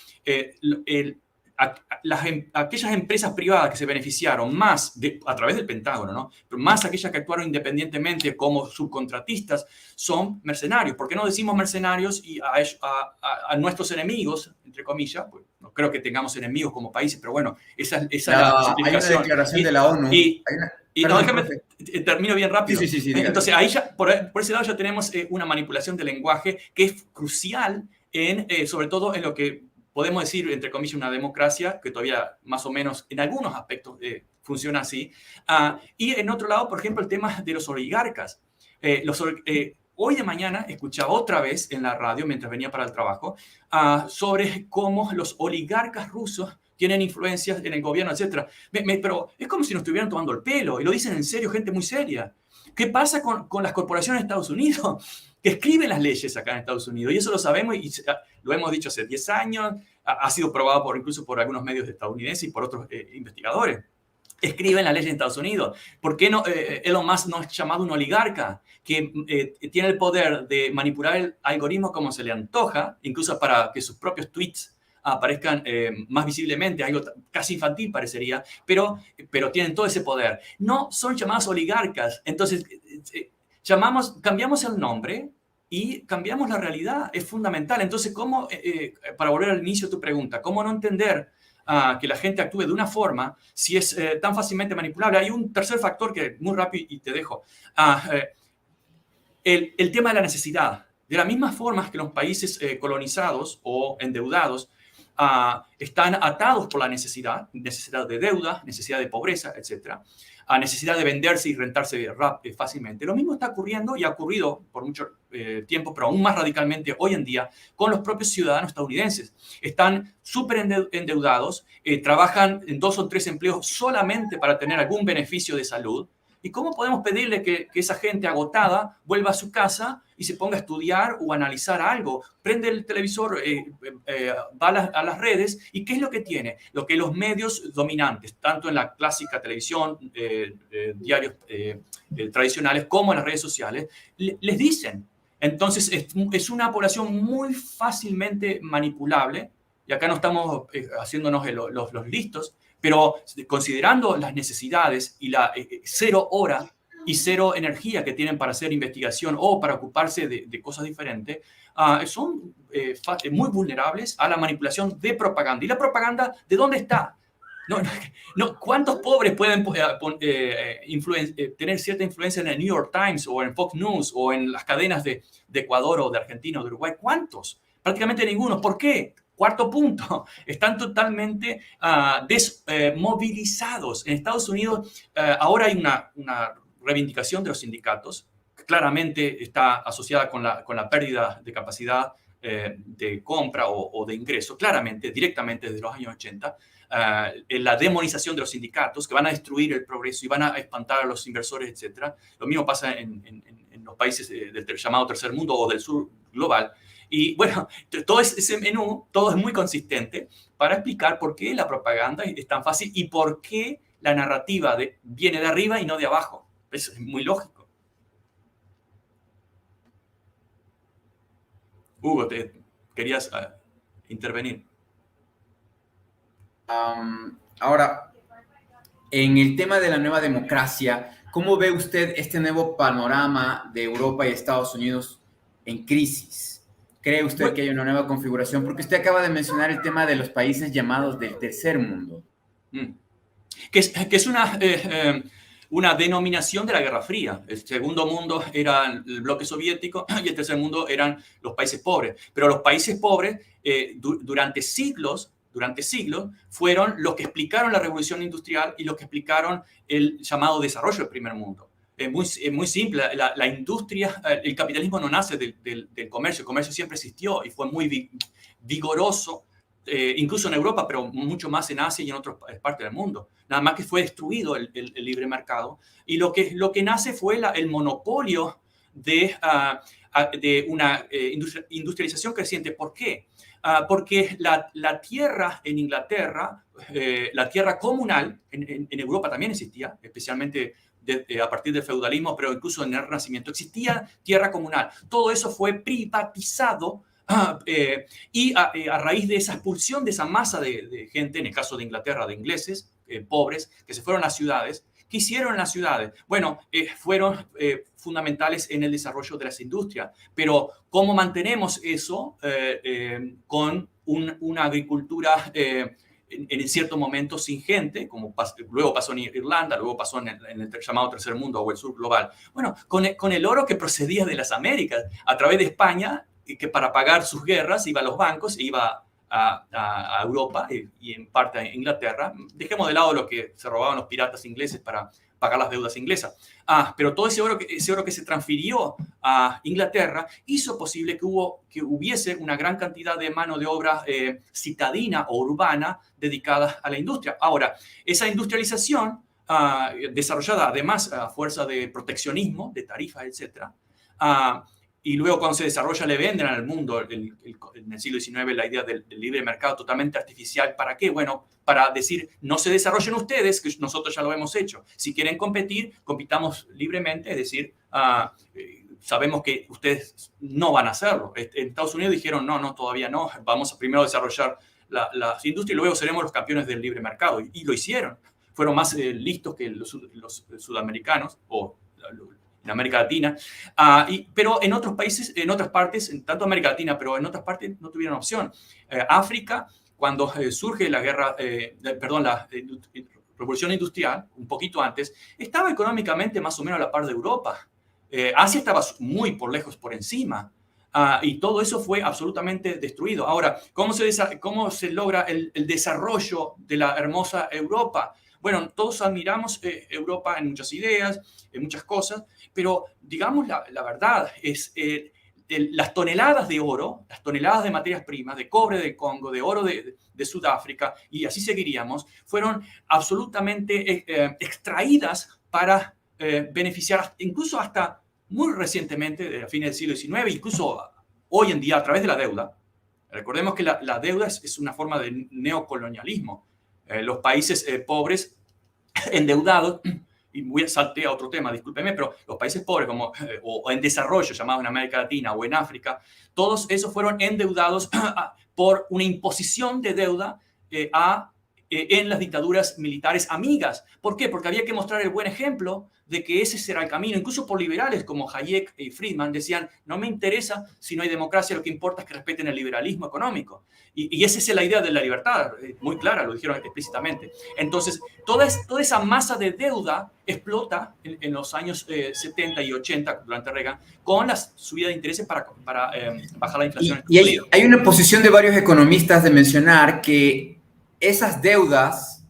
aquellas empresas privadas que se beneficiaron más a través del Pentágono, ¿no? Pero más aquellas que actuaron independientemente como subcontratistas, son mercenarios. ¿Por qué no decimos mercenarios y a nuestros enemigos, entre comillas? Pues no creo que tengamos enemigos como países, pero bueno, esa es la simplificación. Hay una declaración de la ONU. No, déjame, termino bien rápido. Sí, entonces, ahí ya, por ese lado ya tenemos una manipulación del lenguaje que es crucial, sobre todo en lo que podemos decir, entre comillas, una democracia, que todavía más o menos en algunos aspectos funciona así. Y en otro lado, por ejemplo, el tema de los oligarcas. Hoy de mañana escuchaba otra vez en la radio, mientras venía para el trabajo, sobre cómo los oligarcas rusos tienen influencias en el gobierno, etc. Pero es como si nos estuvieran tomando el pelo, y lo dicen en serio, gente muy seria. ¿Qué pasa con las corporaciones de Estados Unidos? Que escriben las leyes acá en Estados Unidos, y eso lo sabemos y lo hemos dicho hace 10 años, ha sido probado incluso por algunos medios estadounidenses y por otros investigadores. Escriben la ley en Estados Unidos. ¿Por qué Elon Musk no es llamado un oligarca que tiene el poder de manipular el algoritmo como se le antoja, incluso para que sus propios tweets aparezcan más visiblemente, algo casi infantil parecería, pero tienen todo ese poder? No son llamados oligarcas. Entonces, cambiamos el nombre y cambiamos la realidad. Es fundamental. Entonces, ¿cómo, para volver al inicio de tu pregunta, cómo no entender que la gente actúe de una forma si es tan fácilmente manipulable? Hay un tercer factor que muy rápido y te dejo. El tema de la necesidad. De la misma forma que los países colonizados o endeudados están atados por la necesidad de deuda, necesidad de pobreza, etc., necesidad de venderse y rentarse fácilmente. Lo mismo está ocurriendo y ha ocurrido por mucho tiempo, pero aún más radicalmente hoy en día, con los propios ciudadanos estadounidenses. Están súper endeudados, trabajan en 2 o 3 empleos solamente para tener algún beneficio de salud. ¿Y cómo podemos pedirle que esa gente agotada vuelva a su casa y se ponga a estudiar o a analizar algo? Prende el televisor, va a las redes, ¿y qué es lo que tiene? Lo que los medios dominantes, tanto en la clásica televisión, diarios tradicionales, como en las redes sociales, les dicen. Entonces, es una población muy fácilmente manipulable, y acá no estamos haciéndonos los listos, pero considerando las necesidades y la 0 hora y 0 energía que tienen para hacer investigación o para ocuparse de cosas diferentes, son muy vulnerables a la manipulación de propaganda. ¿Y la propaganda de dónde está? ¿Cuántos pobres pueden tener cierta influencia en el New York Times o en Fox News o en las cadenas de Ecuador o de Argentina o de Uruguay? ¿Cuántos? Prácticamente ninguno. ¿Por qué? Cuarto punto, están totalmente desmovilizados. En Estados Unidos ahora hay una reivindicación de los sindicatos, que claramente está asociada con la pérdida de capacidad de compra o de ingreso, claramente, directamente desde los años 80. La demonización de los sindicatos que van a destruir el progreso y van a espantar a los inversores, etc. Lo mismo pasa en los países del llamado tercer mundo o del sur global. Y bueno, todo ese menú, todo es muy consistente para explicar por qué la propaganda es tan fácil y por qué la narrativa viene de arriba y no de abajo. Eso es muy lógico. Hugo, querías intervenir. Ahora, en el tema de la nueva democracia, ¿cómo ve usted este nuevo panorama de Europa y Estados Unidos en crisis? ¿Cree usted que hay una nueva configuración? Porque usted acaba de mencionar el tema de los países llamados del tercer mundo. Que es una denominación de la Guerra Fría. El segundo mundo era el bloque soviético y el tercer mundo eran los países pobres. Pero los países pobres, durante siglos, fueron los que explicaron la revolución industrial y los que explicaron el llamado desarrollo del primer mundo. Es muy simple. La industria, el capitalismo no nace del comercio. El comercio siempre existió y fue muy vigoroso, incluso en Europa, pero mucho más en Asia y en otras partes del mundo. Nada más que fue destruido el libre mercado. Y lo que nace fue el monopolio de una industrialización creciente. ¿Por qué? Porque la tierra en Inglaterra, la tierra comunal, en Europa también existía, especialmente a partir del feudalismo, pero incluso en el Renacimiento, existía tierra comunal. Todo eso fue privatizado y a raíz de esa expulsión de esa masa de gente, en el caso de Inglaterra, de ingleses pobres, que se fueron a las ciudades. ¿Qué hicieron en las ciudades? Bueno, fueron fundamentales en el desarrollo de las industrias. Pero ¿cómo mantenemos eso con una agricultura en cierto momento sin gente, como luego pasó en Irlanda, luego pasó en el llamado tercer mundo o el sur global? Bueno, con el oro que procedía de las Américas, a través de España, que para pagar sus guerras iba a los bancos, iba a Europa y en parte a Inglaterra. Dejemos de lado lo que se robaban los piratas ingleses para pagar las deudas inglesas. Pero todo ese oro que se transfirió a Inglaterra hizo posible que hubiese una gran cantidad de mano de obra citadina o urbana dedicada a la industria. Ahora, esa industrialización desarrollada además a fuerza de proteccionismo, de tarifas, etc., y luego cuando se desarrolla le venden al mundo en el siglo XIX la idea del libre mercado totalmente artificial. ¿Para qué? Bueno, para decir, no se desarrollen ustedes, que nosotros ya lo hemos hecho. Si quieren competir, compitamos libremente, es decir, sabemos que ustedes no van a hacerlo. En Estados Unidos dijeron, no, todavía no, vamos a primero desarrollar las industrias y luego seremos los campeones del libre mercado. Y lo hicieron. Fueron más listos que los sudamericanos o en América Latina, pero en otros países, en otras partes, tanto América Latina, pero en otras partes no tuvieron opción. África, cuando surge la revolución industrial, un poquito antes, estaba económicamente más o menos a la par de Europa. Asia estaba muy por lejos por encima. Y todo eso fue absolutamente destruido. Ahora, ¿cómo se logra el desarrollo de la hermosa Europa? Bueno, todos admiramos Europa en muchas ideas, en muchas cosas, pero digamos la verdad, las toneladas de oro, las toneladas de materias primas, de cobre de Congo, de oro de Sudáfrica, y así seguiríamos, fueron absolutamente extraídas para beneficiar, incluso hasta muy recientemente, a fines del siglo XIX, incluso hoy en día a través de la deuda. Recordemos que la deuda es una forma de neocolonialismo. Los países pobres endeudados, y voy a saltar a otro tema, discúlpeme, pero los países pobres o en desarrollo, llamados en América Latina o en África, todos esos fueron endeudados por una imposición de deuda a en las dictaduras militares amigas. ¿Por qué? Porque había que mostrar el buen ejemplo de que ese será el camino. Incluso por liberales como Hayek y Friedman decían, no me interesa si no hay democracia, lo que importa es que respeten el liberalismo económico. Y esa es la idea de la libertad, muy clara, lo dijeron explícitamente. Entonces, toda esa masa de deuda explota en los años 70 y 80, durante Reagan, con la subida de intereses para bajar la inflación. Y hay una posición de varios economistas de mencionar que esas deudas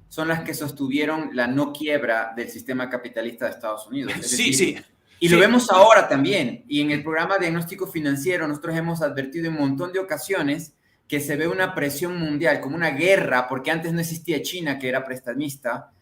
son las que sostuvieron la no quiebra del sistema capitalista de Estados Unidos. Es Sí, decir, sí. Y lo vemos ahora también. Y en el programa de diagnóstico financiero nosotros hemos advertido en un montón de ocasiones que se ve una presión mundial, como una guerra, porque antes no existía China, que era prestamista,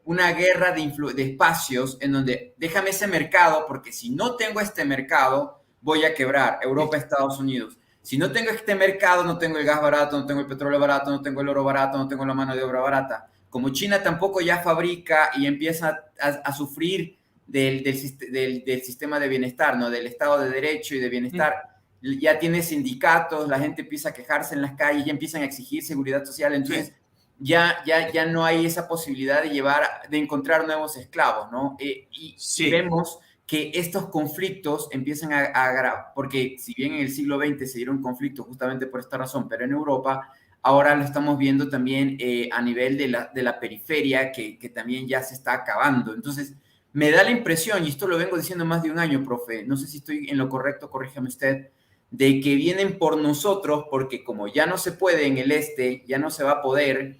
una guerra de espacios en donde déjame ese mercado, porque si no tengo este mercado, voy a quebrar. Europa, Estados Unidos. Si no tengo este mercado, no tengo el gas barato, no tengo el petróleo barato, no tengo el oro barato, no tengo la mano de obra barata. Como China tampoco ya fabrica y empieza a sufrir del sistema de bienestar, ¿no? Del Estado de Derecho y de bienestar. Ya tiene sindicatos, la gente empieza a quejarse en las calles, ya empiezan a exigir seguridad social, entonces ya no hay esa posibilidad de encontrar nuevos esclavos, ¿no? Y vemos que estos conflictos empiezan a agravar, porque si bien en el siglo XX se dieron conflictos justamente por esta razón, pero en Europa ahora lo estamos viendo también a nivel de la periferia, que también ya se está acabando. Entonces, me da la impresión, y esto lo vengo diciendo más de un año, profe, no sé si estoy en lo correcto, corríjame usted, de que vienen por nosotros, porque como ya no se puede en el este, ya no se va a poder,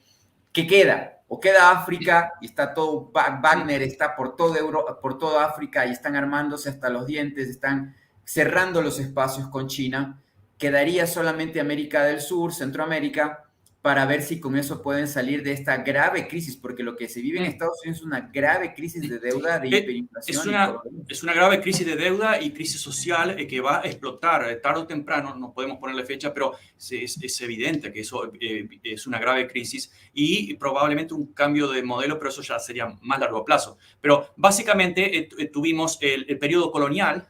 ¿qué queda? O queda África y está todo, Wagner está por toda África y están armándose hasta los dientes, están cerrando los espacios con China. Quedaría solamente América del Sur, Centroamérica, para ver si con eso pueden salir de esta grave crisis, porque lo que se vive en Estados Unidos es una grave crisis de deuda, de hiperinflación. Es una grave crisis de deuda y crisis social que va a explotar tarde o temprano, no podemos ponerle fecha, pero es evidente que eso es una grave crisis y probablemente un cambio de modelo, pero eso ya sería más largo plazo. Pero básicamente tuvimos el periodo colonial,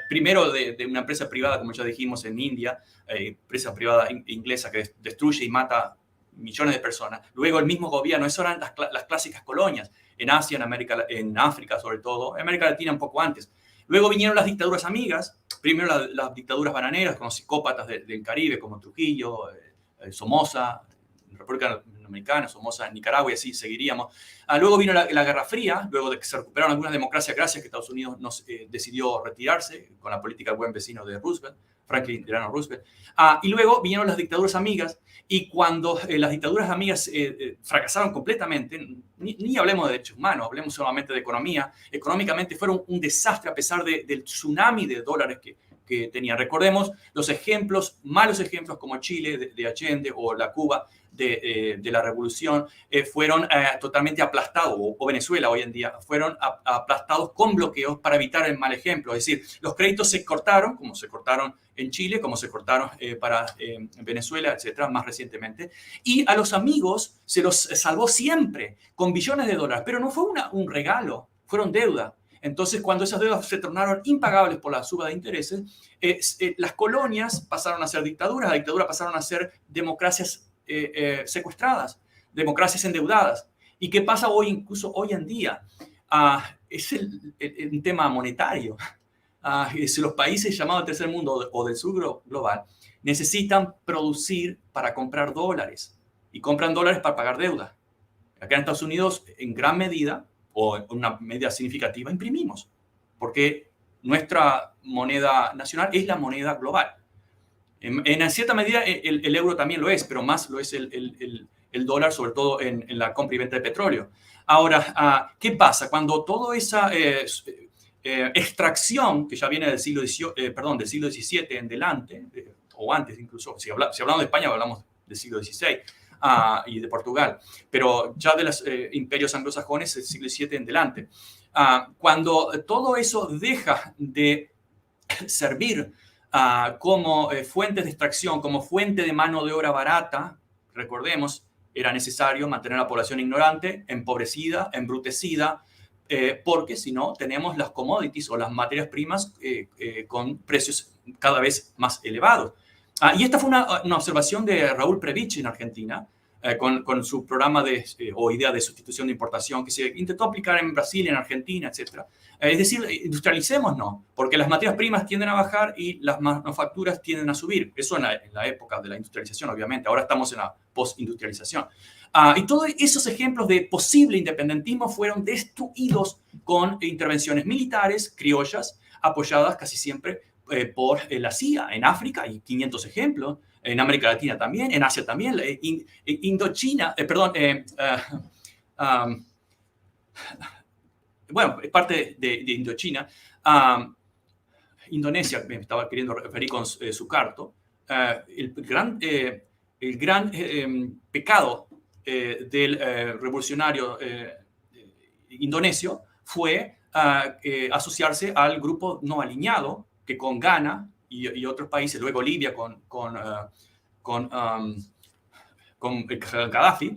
primero de una empresa privada, como ya dijimos, en India, empresa privada inglesa que destruye y mata millones de personas. Luego el mismo gobierno, eso eran las clásicas colonias, en Asia, en África sobre todo, en América Latina un poco antes. Luego vinieron las dictaduras amigas, primero las dictaduras bananeras con los psicópatas del Caribe, como Trujillo, Somoza, República Dominicana, Somoza, Nicaragua, y así seguiríamos. Luego vino la Guerra Fría, luego de que se recuperaron algunas democracias gracias a que Estados Unidos decidió retirarse con la política del buen vecino de Roosevelt, Franklin Delano Roosevelt. Y luego vinieron las dictaduras amigas, y cuando las dictaduras amigas fracasaron completamente, ni hablemos de derechos humanos, hablemos solamente de economía, económicamente fueron un desastre a pesar del tsunami de dólares que tenían. Recordemos los ejemplos, malos ejemplos como Chile de Allende o la Cuba de la revolución, fueron totalmente aplastados, o Venezuela hoy en día, fueron aplastados con bloqueos para evitar el mal ejemplo. Es decir, los créditos se cortaron, como se cortaron en Chile, como se cortaron para Venezuela, etcétera, más recientemente. Y a los amigos se los salvó siempre con billones de dólares, pero no fue un regalo, fueron deuda. Entonces, cuando esas deudas se tornaron impagables por la suba de intereses, las colonias pasaron a ser dictaduras, las dictaduras pasaron a ser democracias secuestradas, democracias endeudadas. ¿Y qué pasa hoy, incluso hoy en día? Es un tema monetario. Si los países llamados del tercer mundo o del sur global necesitan producir para comprar dólares y compran dólares para pagar deuda. Acá en Estados Unidos, en gran medida, o en una medida significativa, imprimimos, porque nuestra moneda nacional es la moneda global. En cierta medida el euro también lo es, pero más lo es el dólar, sobre todo en la compra y venta de petróleo. Ahora, ¿qué pasa? Cuando toda esa extracción, que ya viene del siglo XVII en delante, o antes incluso, si hablamos de España hablamos del siglo XVI, y de Portugal, pero ya de los imperios anglosajones del siglo VII en delante. Cuando todo eso deja de servir como fuentes de extracción, como fuente de mano de obra barata, recordemos, era necesario mantener a la población ignorante, empobrecida, embrutecida, porque si no tenemos las commodities o las materias primas con precios cada vez más elevados. Y esta fue una observación de Raúl Prebisch en Argentina, con su programa o idea de sustitución de importación que se intentó aplicar en Brasil, en Argentina, etc. Es decir, industrialicémonos, porque las materias primas tienden a bajar y las manufacturas tienden a subir. Eso en la época de la industrialización, obviamente. Ahora estamos en la postindustrialización. Y todos esos ejemplos de posible independentismo fueron destruidos con intervenciones militares criollas, apoyadas casi siempre por la CIA. En África hay 500 ejemplos, en América Latina también, en Asia también, Indochina, bueno, es parte de Indochina. Indonesia, me estaba queriendo referir con Sukarno. El gran pecado del revolucionario indonesio fue asociarse al grupo no alineado, que con Ghana y otros países, luego Libia con Gaddafi,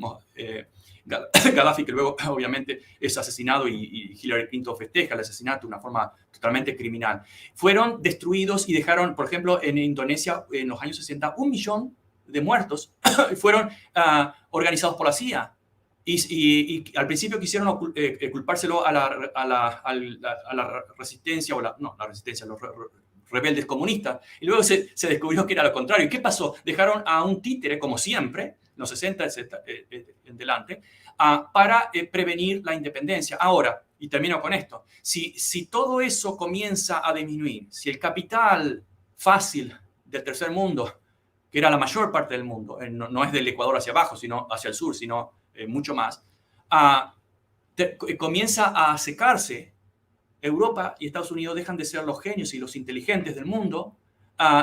Gaddafi, que luego obviamente es asesinado y Hillary Clinton festeja el asesinato de una forma totalmente criminal. Fueron destruidos y dejaron, por ejemplo, en Indonesia en los años 60, 1 millón de muertos fueron organizados por la CIA. Y al principio quisieron culpárselo a la resistencia, no, la resistencia, los rebeldes comunistas. Y luego se descubrió que era lo contrario. ¿Y qué pasó? Dejaron a un títere, como siempre, los 60 en delante, para prevenir la independencia. Ahora, y termino con esto, si todo eso comienza a disminuir, si el capital fácil del tercer mundo, que era la mayor parte del mundo, no es del Ecuador hacia abajo, sino hacia el sur, sino mucho más, comienza a secarse, Europa y Estados Unidos dejan de ser los genios y los inteligentes del mundo,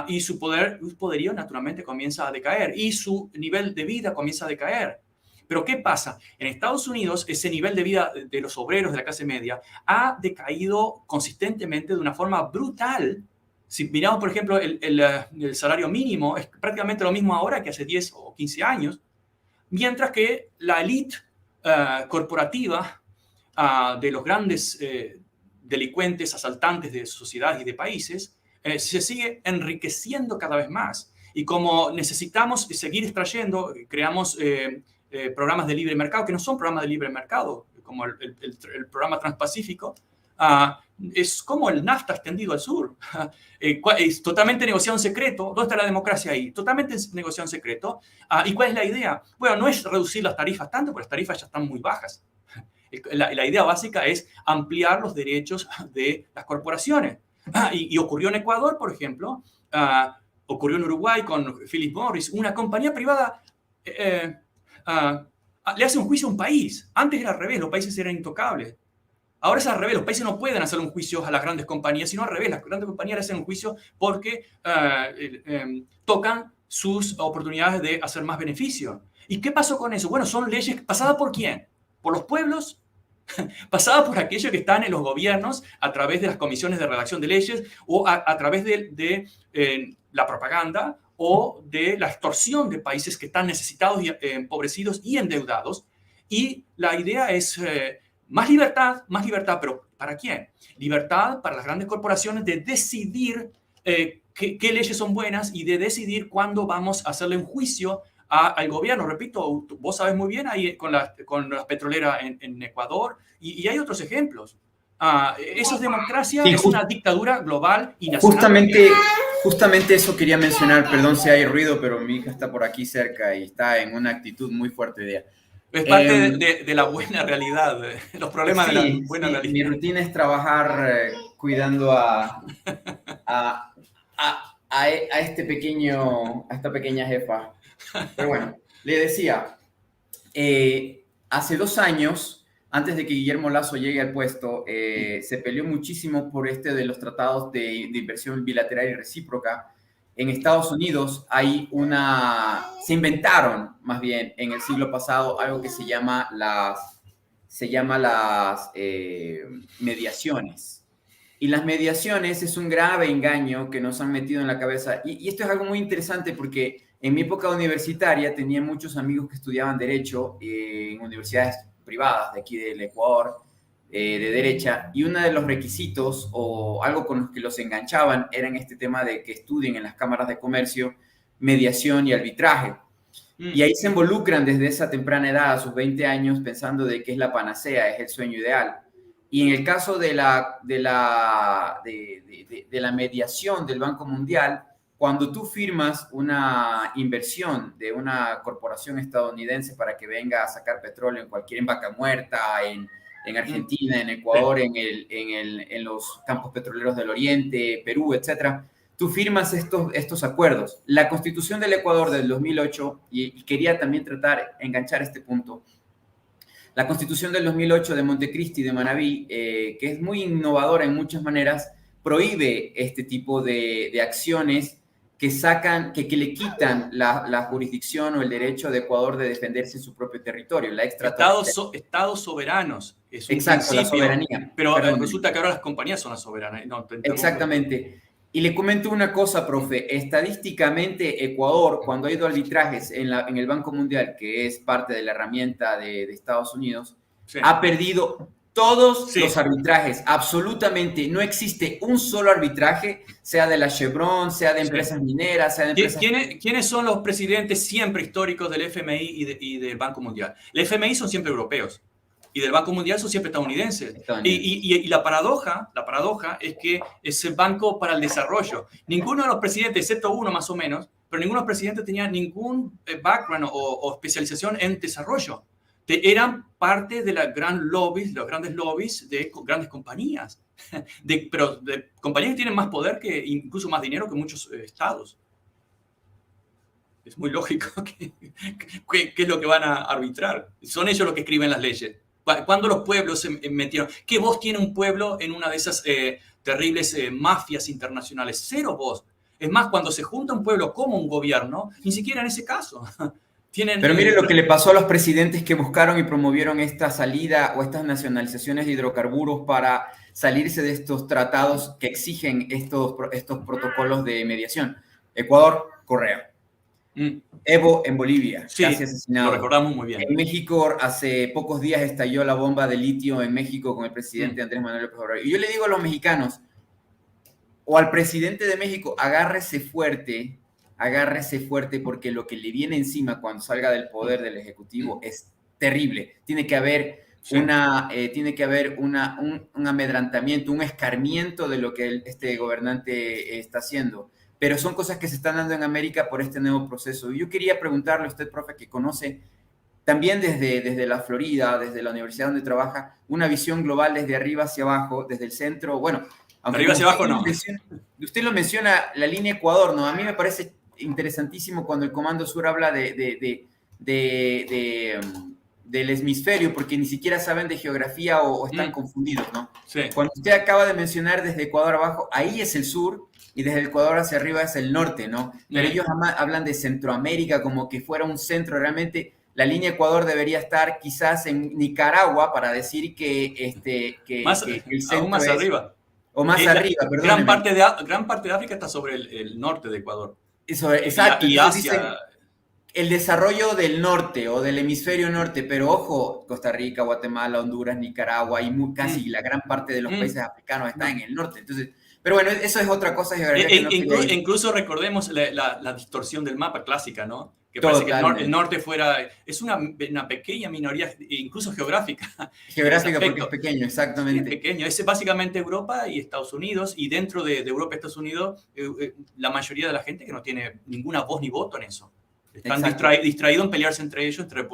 y su poderío naturalmente comienza a decaer y su nivel de vida comienza a decaer. Pero ¿qué pasa? En Estados Unidos ese nivel de vida de los obreros de la clase media ha decaído consistentemente de una forma brutal. Si miramos, por ejemplo, el salario mínimo es prácticamente lo mismo ahora que hace 10 o 15 años, mientras que la élite corporativa de los grandes delincuentes, asaltantes de sociedades y de países, se sigue enriqueciendo cada vez más. Y como necesitamos seguir extrayendo, creamos programas de libre mercado, que no son programas de libre mercado, como el programa Transpacífico, es como el NAFTA extendido al sur. Es totalmente negociado en secreto. ¿Dónde está la democracia ahí? Totalmente negociado en secreto. ¿Y cuál es la idea? Bueno, no es reducir las tarifas tanto, porque las tarifas ya están muy bajas. La idea básica es ampliar los derechos de las corporaciones. Y ocurrió en Ecuador, por ejemplo, ocurrió en Uruguay con Philip Morris. Una compañía privada le hace un juicio a un país. Antes era al revés, los países eran intocables. Ahora es al revés, los países no pueden hacer un juicio a las grandes compañías, sino al revés, las grandes compañías le hacen un juicio porque tocan sus oportunidades de hacer más beneficio. ¿Y qué pasó con eso? Bueno, son leyes pasadas por ¿quién? ¿Por los pueblos? Pasadas por aquellos que están en los gobiernos a través de las comisiones de redacción de leyes o a través de la propaganda o de la extorsión de países que están necesitados, y empobrecidos y endeudados. Y la idea es más libertad, pero ¿para quién? Libertad para las grandes corporaciones de decidir qué leyes son buenas y de decidir cuándo vamos a hacerle un juicio al gobierno. Repito, vos sabes muy bien ahí con las petroleras en Ecuador y hay otros ejemplos. Eso es democracia, sí, es una dictadura global y nacional. Justamente eso quería mencionar, perdón si hay ruido, pero mi hija está por aquí cerca y está en una actitud muy fuerte de ella. Es parte de la buena realidad, los problemas de la buena realidad. Mi rutina es trabajar cuidando a esta pequeña jefa. Pero bueno, le decía, hace 2 años, antes de que Guillermo Lasso llegue al puesto, se peleó muchísimo por de los tratados de inversión bilateral y recíproca. En Estados Unidos se inventaron, más bien, en el siglo pasado, algo que se llama las mediaciones. Y las mediaciones es un grave engaño que nos han metido en la cabeza. Y esto es algo muy interesante porque en mi época universitaria tenía muchos amigos que estudiaban Derecho en universidades privadas de aquí del Ecuador, de derecha, y uno de los requisitos o algo con los que los enganchaban era este tema de que estudien en las cámaras de comercio mediación y arbitraje. Y ahí se involucran desde esa temprana edad, a sus 20 años, pensando de que es la panacea, es el sueño ideal. Y en el caso de la mediación del Banco Mundial, cuando tú firmas una inversión de una corporación estadounidense para que venga a sacar petróleo en Vaca Muerta, en Argentina, en Ecuador, Sí. en los campos petroleros del Oriente, Perú, etcétera, tú firmas estos acuerdos. La Constitución del Ecuador del 2008, y quería también enganchar este punto, la Constitución del 2008 de Montecristi, de Manabí, que es muy innovadora en muchas maneras, prohíbe este tipo de acciones que le quitan la jurisdicción o el derecho de Ecuador de defenderse en su propio territorio, la extraterritorialidad. Estados soberanos es un Exacto, la principio, soberanía. pero Perdón. resulta que ahora las compañías son las soberanas. No, te interrumpo. Exactamente. Y le comento una cosa, profe. Estadísticamente, Ecuador, cuando ha ido a arbitrajes en el Banco Mundial, que es parte de la herramienta de Estados Unidos, Sí. ha perdido todos Sí. los arbitrajes. Absolutamente. No existe un solo arbitraje, sea de la Chevron, sea de empresas mineras, sea de empresas... ¿Quiénes son los presidentes siempre históricos del FMI y del Banco Mundial? El FMI son siempre europeos y del Banco Mundial son siempre estadounidenses. Y la paradoja es que es el Banco para el Desarrollo. Ninguno de los presidentes, excepto uno más o menos, pero ninguno de los presidentes tenía ningún background o especialización en desarrollo. Eran parte de los grandes lobbies de grandes compañías, pero de compañías que tienen más poder, incluso más dinero que muchos estados. Es muy lógico qué es lo que van a arbitrar. Son ellos los que escriben las leyes. Cuando los pueblos se metieron, ¿qué voz tiene un pueblo en una de esas terribles mafias internacionales? Cero voz. Es más, cuando se junta un pueblo como un gobierno, ni siquiera en ese caso. Pero mire lo que le pasó a los presidentes que buscaron y promovieron esta salida o estas nacionalizaciones de hidrocarburos para salirse de estos tratados que exigen estos protocolos de mediación. Ecuador, Correa. Evo en Bolivia, sí, casi asesinado. Lo recordamos muy bien. En México, hace pocos días estalló la bomba de litio en México con el presidente Andrés Manuel López Obrador. Y yo le digo a los mexicanos, o al presidente de México, agárrese fuerte, porque lo que le viene encima cuando salga del poder del Ejecutivo es terrible. Tiene que haber un amedrantamiento, un escarmiento de lo que este gobernante está haciendo. Pero son cosas que se están dando en América por este nuevo proceso. Y yo quería preguntarle a usted, profe, que conoce también desde la Florida, desde la universidad donde trabaja, una visión global desde arriba hacia abajo, desde el centro, bueno... Arriba hacia abajo no. Usted lo menciona, la línea Ecuador, ¿no? A mí me parece interesantísimo cuando el Comando Sur habla del hemisferio, porque ni siquiera saben de geografía o están confundidos, ¿no? Sí. Cuando usted acaba de mencionar desde Ecuador abajo, ahí es el sur, y desde el Ecuador hacia arriba es el norte, ¿no? Pero ellos hablan de Centroamérica como que fuera un centro. Realmente la línea Ecuador debería estar quizás en Nicaragua para decir que el centro aún más arriba. O más arriba, perdón. Gran parte de África está sobre el norte de Ecuador. Exacto. Y Asia. El desarrollo del norte o del hemisferio norte, pero ojo, Costa Rica, Guatemala, Honduras, Nicaragua y casi la gran parte de los países africanos están en el norte. Entonces, pero bueno, eso es otra cosa. Incluso recordemos la distorsión del mapa clásica, ¿no? Que parece que el norte es una pequeña minoría, incluso geográfica. Geográfica porque es pequeño, exactamente. Es pequeño, es básicamente Europa y Estados Unidos, y dentro de Europa y Estados Unidos, la mayoría de la gente que no tiene ninguna voz ni voto en eso. Están distraídos en pelearse entre ellos, entre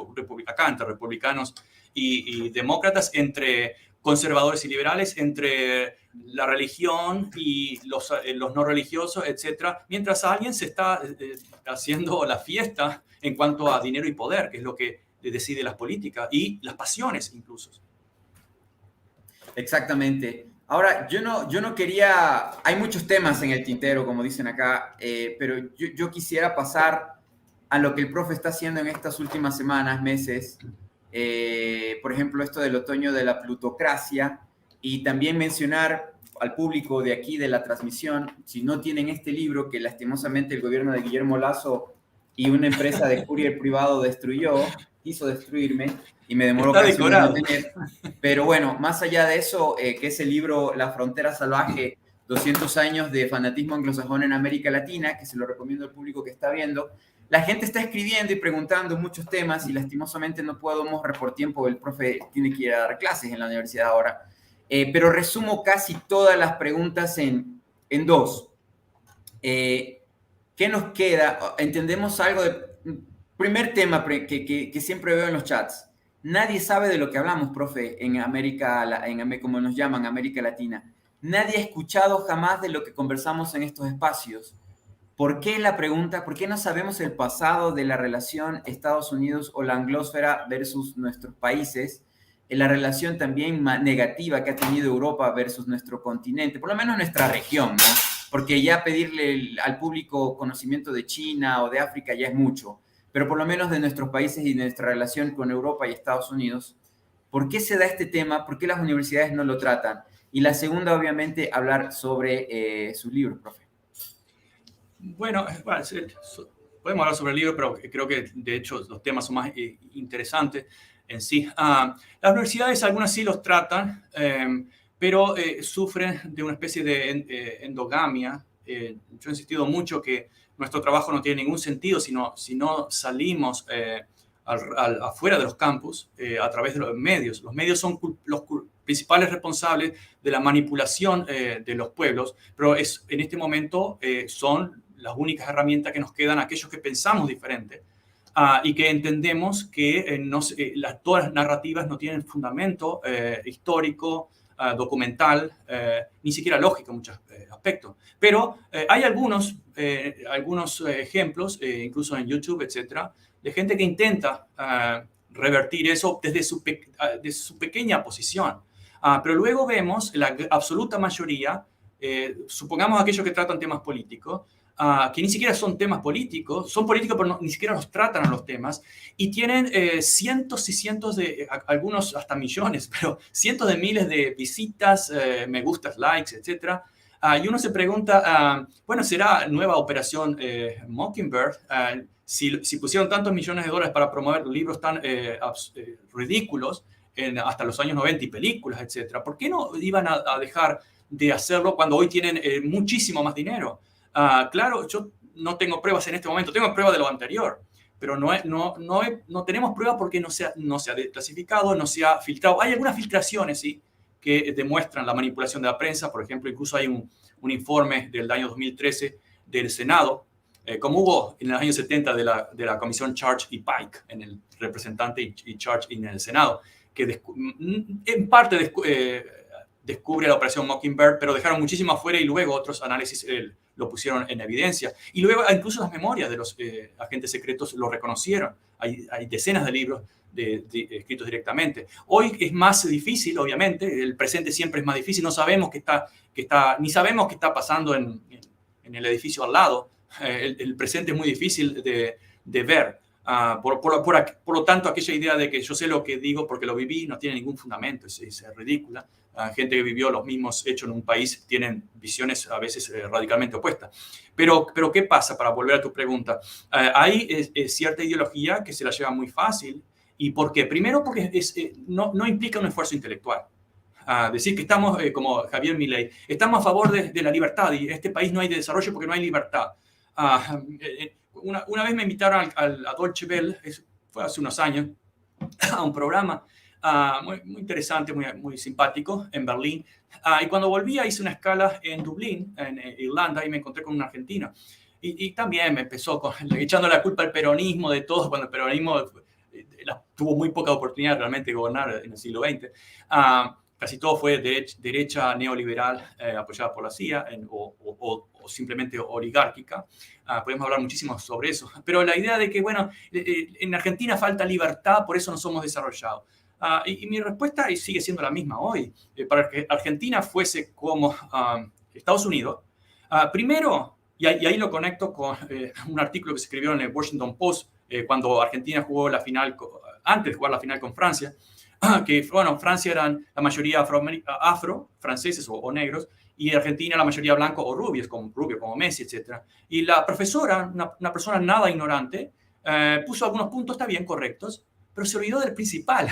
republicanos y demócratas, entre conservadores y liberales, entre la religión y los no religiosos, etc. Mientras alguien se está haciendo la fiesta en cuanto a dinero y poder, que es lo que decide las políticas y las pasiones incluso. Exactamente. Ahora, yo no quería... Hay muchos temas en el tintero, como dicen acá, pero yo quisiera pasar a lo que el profe está haciendo en estas últimas semanas, meses. Por ejemplo, esto del otoño de la plutocracia, y también mencionar al público de aquí de la transmisión, si no tienen este libro que lastimosamente el gobierno de Guillermo Lasso y una empresa de courier privado quiso destruirme y me demoró casi un año en tener. Pero bueno, más allá de eso, que es el libro La Frontera Salvaje, 200 años de fanatismo anglosajón en América Latina, que se lo recomiendo al público que está viendo. la gente está escribiendo y preguntando muchos temas y lastimosamente no podemos por tiempo, el profe tiene que ir a dar clases en la universidad ahora, pero resumo casi todas las preguntas en dos. ¿Qué nos queda? Entendemos algo de... Primer tema que siempre veo en los chats. Nadie sabe de lo que hablamos, profe, en América, como nos llaman, América Latina. Nadie ha escuchado jamás de lo que conversamos en estos espacios. ¿Por qué la pregunta? ¿Por qué no sabemos el pasado de la relación Estados Unidos o la anglósfera versus nuestros países? La relación también negativa que ha tenido Europa versus nuestro continente, por lo menos nuestra región, ¿no? Porque ya pedirle al público conocimiento de China o de África ya es mucho, pero por lo menos de nuestros países y nuestra relación con Europa y Estados Unidos, ¿por qué se da este tema? ¿Por qué las universidades no lo tratan? Y la segunda, obviamente, hablar sobre sus libros, profe. Bueno, podemos hablar sobre el libro, pero creo que de hecho los temas son más interesantes en sí. Las universidades, algunas sí los tratan, pero sufren de una especie de endogamia. Yo he insistido mucho que nuestro trabajo no tiene ningún sentido si no salimos afuera de los campus a través de los medios. Los medios son los principales responsables de la manipulación de los pueblos, pero en este momento son las únicas herramientas que nos quedan aquellos que pensamos diferente y que entendemos que todas las narrativas no tienen fundamento histórico, documental, ni siquiera lógico en muchos aspectos. Pero hay algunos ejemplos, incluso en YouTube, etcétera, de gente que intenta revertir eso desde su pequeña posición. Pero luego vemos la absoluta mayoría, supongamos aquellos que tratan temas políticos, que ni siquiera son temas políticos, son políticos pero ni siquiera los tratan a los temas, y tienen cientos y cientos de, algunos hasta millones, pero cientos de miles de visitas, me gustas, likes, etc. Y uno se pregunta, bueno, ¿será nueva operación Mockingbird? Si pusieron tantos millones de dólares para promover libros tan ridículos hasta los años 90 y películas, etc., ¿por qué no iban a dejar de hacerlo cuando hoy tienen muchísimo más dinero? Claro, yo no tengo pruebas en este momento, tengo pruebas de lo anterior, pero no tenemos pruebas porque no se ha desclasificado, no se ha filtrado. Hay algunas filtraciones, sí, que demuestran la manipulación de la prensa. Por ejemplo, incluso hay un informe del año 2013 del Senado, como hubo en los años 70 de la comisión Church y Pike, en el representante y Church en el Senado, que en parte descubre la operación Mockingbird, pero dejaron muchísimo afuera y luego otros análisis lo pusieron en evidencia. Y luego incluso las memorias de los agentes secretos lo reconocieron. Hay decenas de libros escritos directamente. Hoy es más difícil, obviamente, el presente siempre es más difícil, no sabemos ni sabemos qué está pasando en el edificio al lado. El presente es muy difícil de ver. Por lo tanto, aquella idea de que yo sé lo que digo porque lo viví no tiene ningún fundamento, es ridícula. Gente que vivió los mismos hechos en un país tienen visiones a veces radicalmente opuestas. Pero ¿qué pasa? Para volver a tu pregunta, hay cierta ideología que se la lleva muy fácil. ¿Y por qué? Primero porque no implica un esfuerzo intelectual. Decir que estamos, como Javier Milei, estamos a favor de la libertad y en este país no hay desarrollo porque no hay libertad. Una vez me invitaron a Deutsche Welle, fue hace unos años, a un programa muy interesante, muy simpático, en Berlín. Y cuando volvía hice una escala en Dublín, en Irlanda, y me encontré con un argentino. Y también me empezó echando la culpa al peronismo de todo, cuando el peronismo tuvo muy poca oportunidad realmente de gobernar en el siglo XX. Casi todo fue derecha neoliberal apoyada por la CIA o simplemente oligárquica. Podemos hablar muchísimo sobre eso. Pero la idea de que, bueno, en Argentina falta libertad, por eso no somos desarrollados. Y mi respuesta sigue siendo la misma hoy. Para que Argentina fuese como Estados Unidos, primero, y ahí lo conecto con un artículo que se escribió en el Washington Post cuando Argentina jugó la final, antes de jugar la final con Francia, que, bueno, Francia eran la mayoría afro-franceses o negros, y Argentina la mayoría blanco o rubios, como Messi, etc. Y la profesora, una persona nada ignorante, puso algunos puntos, está bien, correctos, pero se olvidó del principal.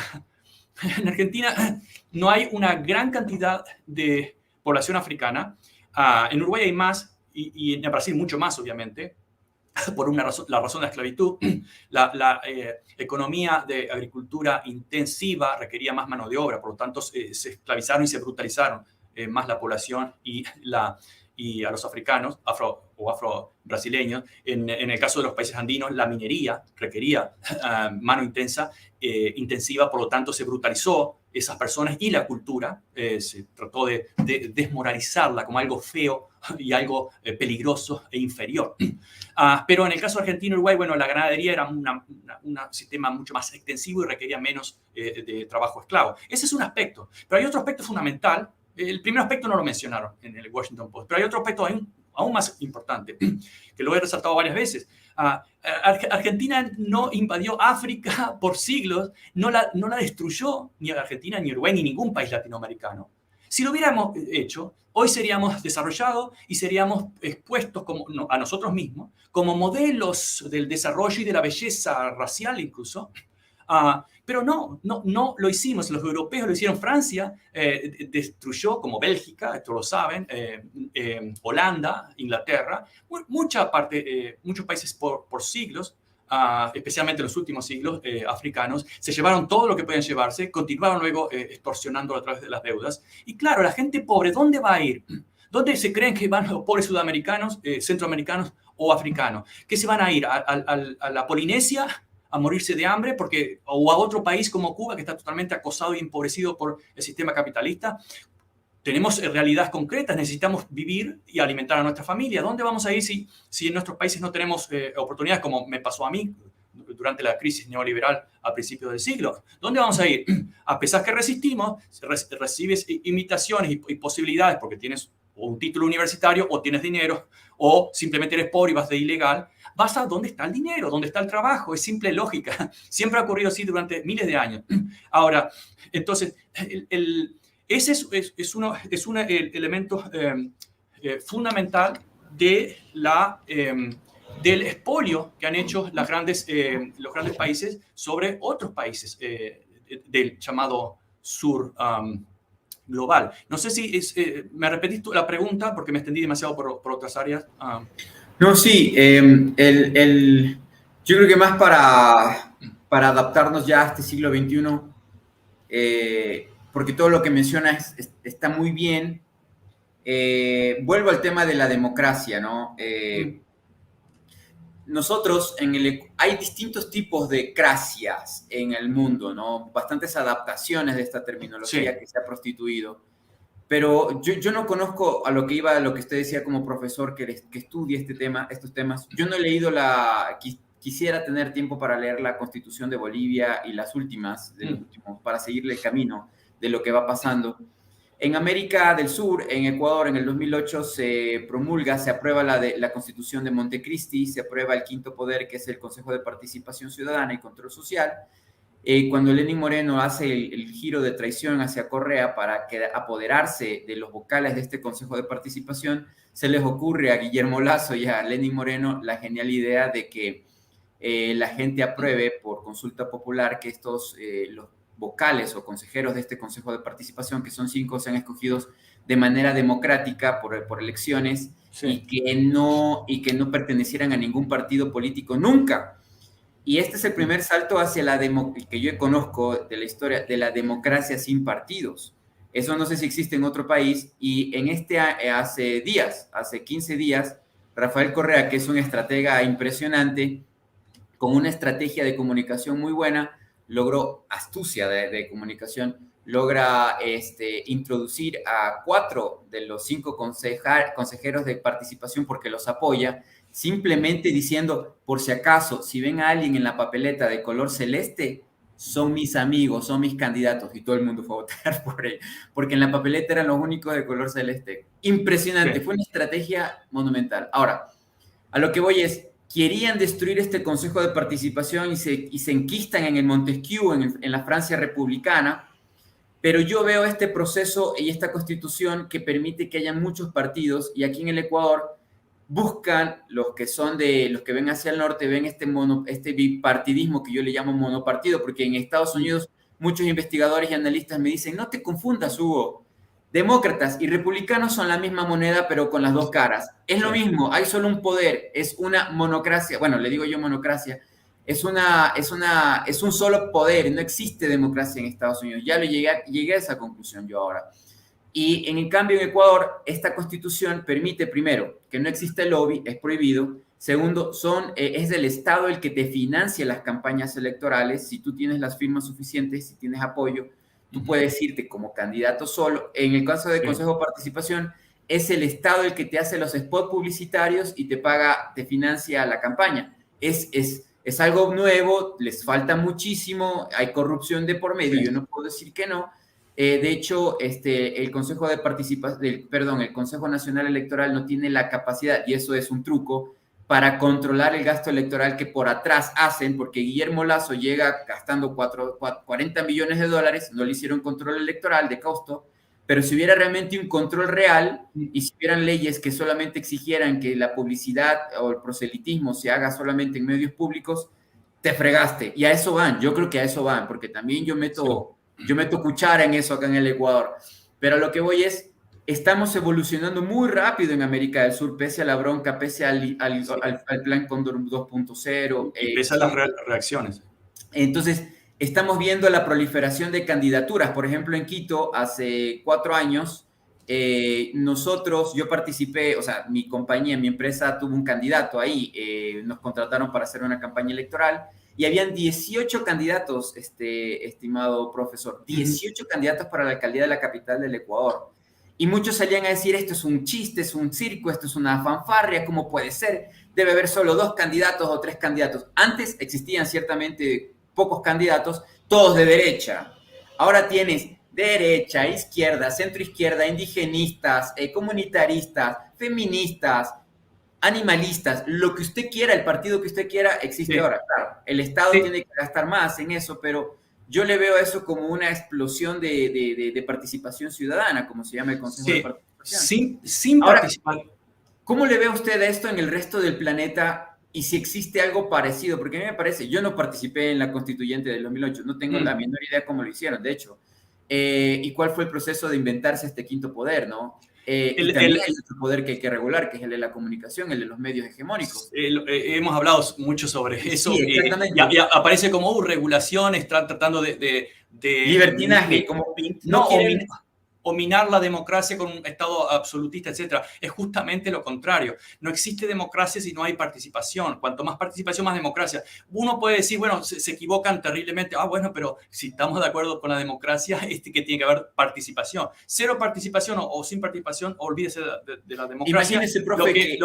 En Argentina no hay una gran cantidad de población africana. En Uruguay hay más, y en Brasil mucho más, obviamente. por la razón de la esclavitud. La economía de agricultura intensiva requería más mano de obra, por lo tanto se esclavizaron y se brutalizaron más la población y a los africanos o afro-brasileños. En el caso de los países andinos, la minería requería mano intensiva, por lo tanto se brutalizó esas personas y la cultura. Se trató de desmoralizarla como algo feo y algo peligroso e inferior. Pero en el caso argentino y Uruguay, bueno, la ganadería era un sistema mucho más extensivo y requería menos de trabajo esclavo. Ese es un aspecto. Pero hay otro aspecto fundamental. El primer aspecto no lo mencionaron en el Washington Post, pero hay otro aspecto aún más importante, que lo he resaltado varias veces. Argentina no invadió África por siglos, no la destruyó ni Argentina, ni Uruguay, ni ningún país latinoamericano. Si lo hubiéramos hecho, hoy seríamos desarrollados y seríamos expuestos a nosotros mismos como modelos del desarrollo y de la belleza racial incluso. Pero no lo hicimos. Los europeos lo hicieron. Francia destruyó, como Bélgica, esto lo saben, Holanda, Inglaterra, muchos países por siglos, especialmente en los últimos siglos africanos, se llevaron todo lo que podían llevarse, continuaron luego extorsionando a través de las deudas. Y claro, la gente pobre, ¿dónde va a ir? ¿Dónde se creen que van los pobres sudamericanos, centroamericanos o africanos? ¿Qué se van a ir? ¿A la Polinesia? A morirse de hambre o a otro país como Cuba, que está totalmente acosado y empobrecido por el sistema capitalista. Tenemos realidades concretas, necesitamos vivir y alimentar a nuestra familia. ¿Dónde vamos a ir si en nuestros países no tenemos oportunidades, como me pasó a mí durante la crisis neoliberal a principios del siglo? ¿Dónde vamos a ir? A pesar que resistimos, recibes invitaciones y posibilidades porque tienes un título universitario o tienes dinero o simplemente eres pobre y vas de ilegal. Vas a dónde está el dinero, dónde está el trabajo. Es simple lógica. Siempre ha ocurrido así durante miles de años. Ahora, entonces, ese es un elemento fundamental del expolio que han hecho los grandes países sobre otros países del llamado sur global. No sé si me repetís la pregunta porque me extendí demasiado por otras áreas. No, sí, yo creo que más para adaptarnos ya a este siglo XXI, porque todo lo que mencionas está muy bien. Vuelvo al tema de la democracia, ¿no? Nosotros, hay distintos tipos de cracias en el mundo, ¿no? Bastantes adaptaciones de esta terminología sí, que se ha prostituido. Pero yo no conozco a lo que iba, a lo que usted decía como profesor que estudia estos temas. Yo no he leído quisiera tener tiempo para leer la Constitución de Bolivia y las últimas, para seguirle el camino de lo que va pasando. En América del Sur, en Ecuador, en el 2008 se aprueba la Constitución de Montecristi, se aprueba el quinto poder, que es el Consejo de Participación Ciudadana y Control Social. Cuando Lenín Moreno hace el giro de traición hacia Correa para apoderarse de los vocales de este Consejo de Participación, se les ocurre a Guillermo Lasso y a Lenín Moreno la genial idea de que la gente apruebe por consulta popular que los vocales o consejeros de este Consejo de Participación, que son 5, sean escogidos de manera democrática por elecciones, sí, y que no pertenecieran a ningún partido político nunca. Y este es el primer salto hacia que yo conozco de la historia de la democracia sin partidos. Eso no sé si existe en otro país. Y en hace 15 días, Rafael Correa, que es un estratega impresionante, con una estrategia de comunicación muy buena, logró astucia de comunicación, logra introducir a 4 de los 5 consejeros de participación porque los apoya, simplemente diciendo, por si acaso, si ven a alguien en la papeleta de color celeste, son mis amigos, son mis candidatos, y todo el mundo fue a votar por él, porque en la papeleta eran los únicos de color celeste. Impresionante, sí, fue una estrategia monumental. Ahora, a lo que voy es, querían destruir este Consejo de Participación y se enquistan en el Montesquieu, en la Francia republicana, pero yo veo este proceso y esta constitución que permite que haya muchos partidos, y aquí en el Ecuador buscan los que ven hacia el norte, ven este bipartidismo que yo le llamo monopartido, porque en Estados Unidos muchos investigadores y analistas me dicen, no te confundas, Hugo, Demócratas y republicanos son la misma moneda, pero con las dos caras. Es lo mismo, hay solo un poder, es una monocracia. Bueno, le digo yo monocracia. Es un solo poder, no existe democracia en Estados Unidos. Ya llegué a esa conclusión yo ahora. Y en cambio en Ecuador, esta constitución permite, primero, que no existe lobby, es prohibido. Segundo, es el Estado el que te financia las campañas electorales. Si tú tienes las firmas suficientes, si tienes apoyo, tú puedes irte como candidato solo. En el caso de Consejo de Participación, es el Estado el que te hace los spots publicitarios y te paga, te financia la campaña. Es algo nuevo, les falta muchísimo, hay corrupción de por medio, yo no puedo decir que no. De hecho, el Consejo de Participación, perdón, el Consejo Nacional Electoral no tiene la capacidad, y eso es un truco, para controlar el gasto electoral que por atrás hacen, porque Guillermo Lasso llega gastando 40 millones de dólares, no le hicieron control electoral de costo, pero si hubiera realmente un control real y si hubieran leyes que solamente exigieran que la publicidad o el proselitismo se haga solamente en medios públicos, te fregaste. Y a eso van, yo creo que a eso van, porque también yo meto cuchara en eso acá en el Ecuador. Pero lo que voy es, estamos evolucionando muy rápido en América del Sur, pese a la bronca, pese al Plan Cóndor 2.0. Y pese a las reacciones. Entonces, estamos viendo la proliferación de candidaturas. Por ejemplo, en Quito, hace 4 años, yo participé, o sea, mi compañía, mi empresa tuvo un candidato ahí, nos contrataron para hacer una campaña electoral y habían 18 candidatos, estimado profesor, 18 candidatos para la alcaldía de la capital del Ecuador. Y muchos salían a decir, esto es un chiste, es un circo, esto es una fanfarria, ¿cómo puede ser? Debe haber solo 2 candidatos o 3 candidatos. Antes existían ciertamente pocos candidatos, todos de derecha. Ahora tienes derecha, izquierda, centroizquierda, indigenistas, comunitaristas, feministas, animalistas, lo que usted quiera, el partido que usted quiera, existe ahora. Claro, el Estado tiene que gastar más en eso, pero yo le veo eso como una explosión de participación ciudadana, como se llama el Consejo de Participación. Sin ahora, participar. ¿Cómo le ve usted esto en el resto del planeta y si existe algo parecido? Porque a mí me parece, yo no participé en la constituyente del 2008, no tengo la menor idea cómo lo hicieron, de hecho. ¿Y cuál fue el proceso de inventarse este quinto poder, no? Y también hay otro poder que hay que regular, que es el de la comunicación, el de los medios hegemónicos. Hemos hablado mucho sobre eso. Sí, exactamente. Y aparece como regulación, están tratando de libertinaje, o minar la democracia con un Estado absolutista, etc. Es justamente lo contrario. No existe democracia si no hay participación. Cuanto más participación, más democracia. Uno puede decir, bueno, se equivocan terriblemente. Bueno, pero si estamos de acuerdo con la democracia, que tiene que haber participación. Cero participación o sin participación, olvídese de la democracia. Imagínese, profe,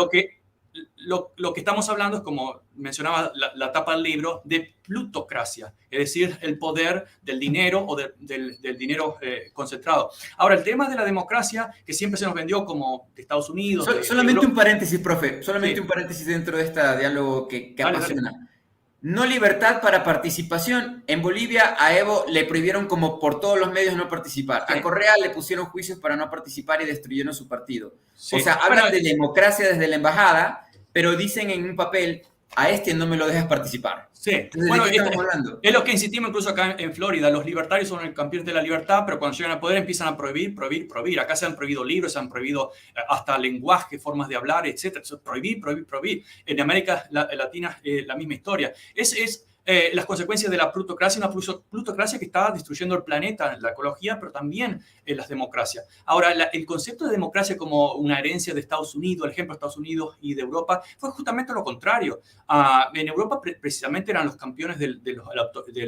lo que estamos hablando es, como mencionaba la tapa del libro, de plutocracia, es decir, el poder del dinero o del dinero concentrado. Ahora, el tema de la democracia, que siempre se nos vendió como de Estados Unidos. Solamente un paréntesis, profe, solamente un paréntesis dentro de este diálogo que apasiona. Dale. No libertad para participación. En Bolivia a Evo le prohibieron como por todos los medios no participar. A Correa le pusieron juicios para no participar y destruyeron su partido. O sea, hablan de democracia desde la embajada, pero dicen en un papel, a no me lo dejas participar. Sí, entonces, bueno, ¿de qué estamos hablando? Es lo que insistimos incluso acá en Florida. Los libertarios son el campeón de la libertad, pero cuando llegan al poder empiezan a prohibir. Acá se han prohibido libros, se han prohibido hasta lenguaje, formas de hablar, etc. Prohibir. En América Latina la misma historia. Las consecuencias de la plutocracia, una plutocracia que está destruyendo el planeta, la ecología, pero también las democracias. Ahora, el concepto de democracia como una herencia de Estados Unidos, el ejemplo de Estados Unidos y de Europa, fue justamente lo contrario. En Europa precisamente eran los campeones del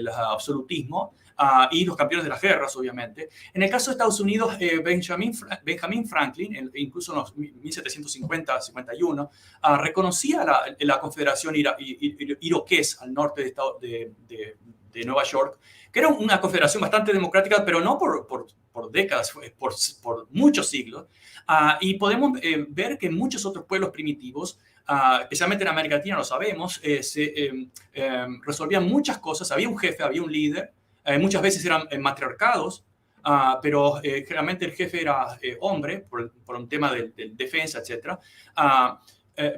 absolutismo y los campeones de las guerras, obviamente. En el caso de Estados Unidos, Benjamin Franklin, incluso en los 1750-51, reconocía la Confederación Iroqués al norte de Nueva York, que era una confederación bastante democrática, pero no por décadas, por muchos siglos. Y podemos ver que muchos otros pueblos primitivos, especialmente en América Latina, lo sabemos, resolvían muchas cosas. Había un jefe, había un líder. Muchas veces eran matriarcados, pero generalmente el jefe era hombre por un tema de defensa, etc.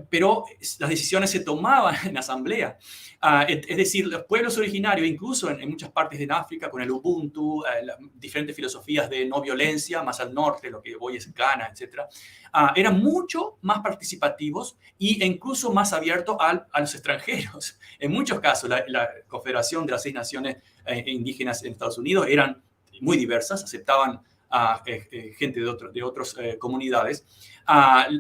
pero las decisiones se tomaban en asamblea. Es decir, los pueblos originarios, incluso en muchas partes de África, con el Ubuntu, diferentes filosofías de no violencia, más al norte, lo que hoy es Ghana, etc., eran mucho más participativos e incluso más abiertos a los extranjeros. En muchos casos, la Confederación de las 6 Naciones Indígenas en Estados Unidos eran muy diversas, aceptaban a gente de otras comunidades.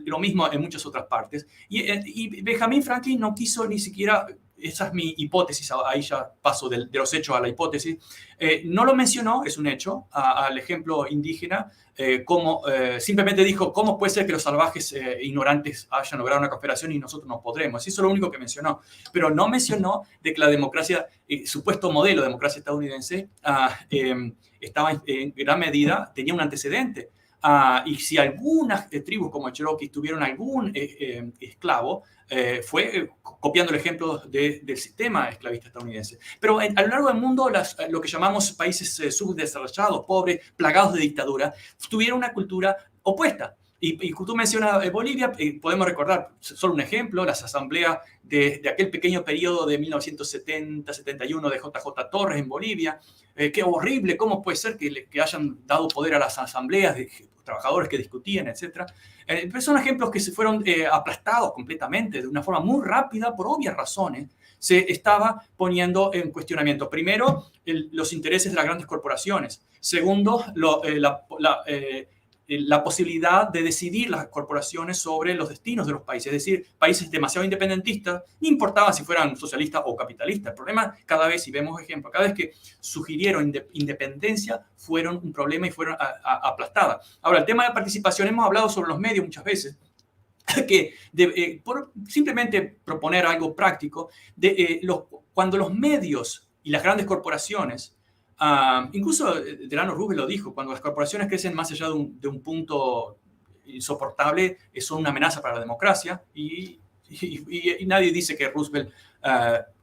Lo mismo en muchas otras partes. Y Benjamin Franklin no quiso ni siquiera, esa es mi hipótesis, ahí ya paso de los hechos a la hipótesis, no lo mencionó, es un hecho, al ejemplo indígena, simplemente dijo, ¿cómo puede ser que los salvajes ignorantes hayan logrado una confederación y nosotros no podremos? Eso es lo único que mencionó, pero no mencionó de que la democracia, supuesto modelo de democracia estadounidense, estaba en gran medida, tenía un antecedente. Y si algunas tribus como el Cherokee tuvieron algún esclavo, fue copiando el ejemplo del sistema esclavista estadounidense. Pero a lo largo del mundo, lo que llamamos países subdesarrollados, pobres, plagados de dictadura, tuvieron una cultura opuesta. Y tú mencionas Bolivia, podemos recordar, solo un ejemplo, las asambleas de aquel pequeño periodo de 1970-71 de JJ Torres en Bolivia. Qué horrible, ¿cómo puede ser que hayan dado poder a las asambleas de trabajadores que discutían, etcétera? Pero son ejemplos que se fueron aplastados completamente, de una forma muy rápida, por obvias razones. Se estaba poniendo en cuestionamiento, primero, los intereses de las grandes corporaciones. Segundo, la posibilidad de decidir las corporaciones sobre los destinos de los países. Es decir, países demasiado independentistas, no importaba si fueran socialistas o capitalistas. El problema, cada vez, si vemos ejemplos, cada vez que sugirieron independencia, fueron un problema y fueron aplastadas. Ahora, el tema de participación, hemos hablado sobre los medios muchas veces, que por simplemente proponer algo práctico, cuando los medios y las grandes corporaciones, incluso Delano Roosevelt lo dijo, cuando las corporaciones crecen más allá de un punto insoportable, son una amenaza para la democracia, y nadie dice que Roosevelt,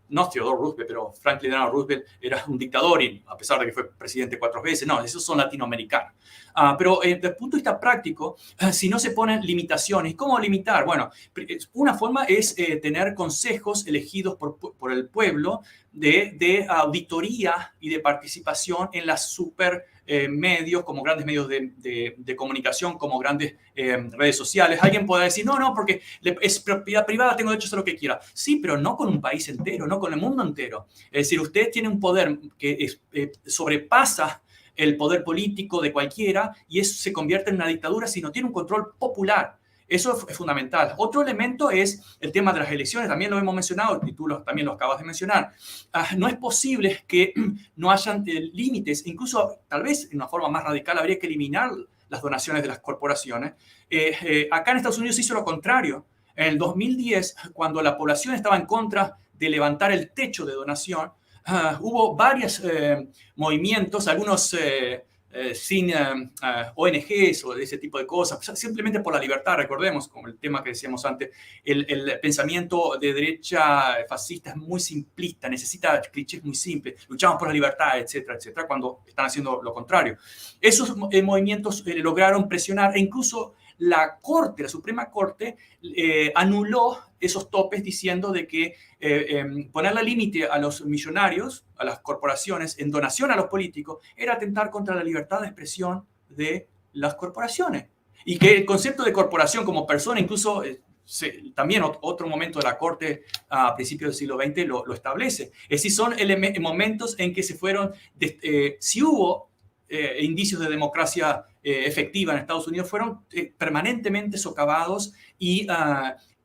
no Theodore Roosevelt, pero Franklin Delano Roosevelt era un dictador, y a pesar de que fue presidente 4 veces, no, esos son latinoamericanos. Pero desde el punto de vista práctico, si no se ponen limitaciones, ¿cómo limitar? Bueno, una forma es tener consejos elegidos por el pueblo de auditoría y de participación en las super medios, como grandes medios de comunicación, como grandes redes sociales. Alguien podrá decir, no, porque es propiedad privada, tengo derecho a hacer lo que quiera. Sí, pero no con un país entero, no con el mundo entero. Es decir, usted tiene un poder que sobrepasa el poder político de cualquiera, y eso se convierte en una dictadura si no tiene un control popular. Eso es fundamental. Otro elemento es el tema de las elecciones. También lo hemos mencionado y tú también lo acabas de mencionar. No es posible que no hayan límites. Incluso, tal vez, en una forma más radical, habría que eliminar las donaciones de las corporaciones. Acá en Estados Unidos se hizo lo contrario. En el 2010, cuando la población estaba en contra de levantar el techo de donación, hubo varios movimientos, algunos sin ONGs o de ese tipo de cosas, simplemente por la libertad. Recordemos, como el tema que decíamos antes, el pensamiento de derecha fascista es muy simplista, necesita clichés muy simples, luchamos por la libertad, etcétera, etcétera, cuando están haciendo lo contrario. Esos movimientos lograron presionar, e incluso la Suprema Corte, anuló esos topes, diciendo de que ponerle límite a los millonarios, a las corporaciones, en donación a los políticos, era atentar contra la libertad de expresión de las corporaciones. Y que el concepto de corporación como persona, incluso también otro momento de la Corte a principios del siglo XX lo establece. Es decir, son momentos en que se fueron, si hubo indicios de democracia efectiva en Estados Unidos, fueron permanentemente socavados y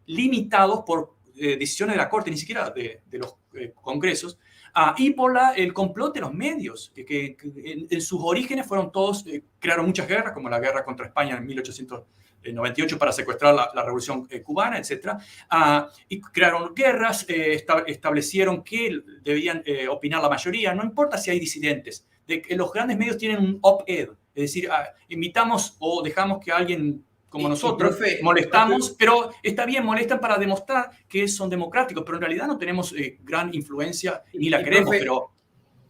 limitados por decisiones de la Corte, ni siquiera de los congresos, y por el complot de los medios, que en sus orígenes fueron todos, crearon muchas guerras, como la guerra contra España en 1898 para secuestrar la revolución cubana, etc. Y crearon guerras, establecieron que debían opinar la mayoría, no importa si hay disidentes. De que los grandes medios tienen un op-ed, es decir, invitamos o dejamos que alguien como nosotros molestamos, pero está bien, molestan para demostrar que son democráticos, pero en realidad no tenemos gran influencia ni la queremos. Pero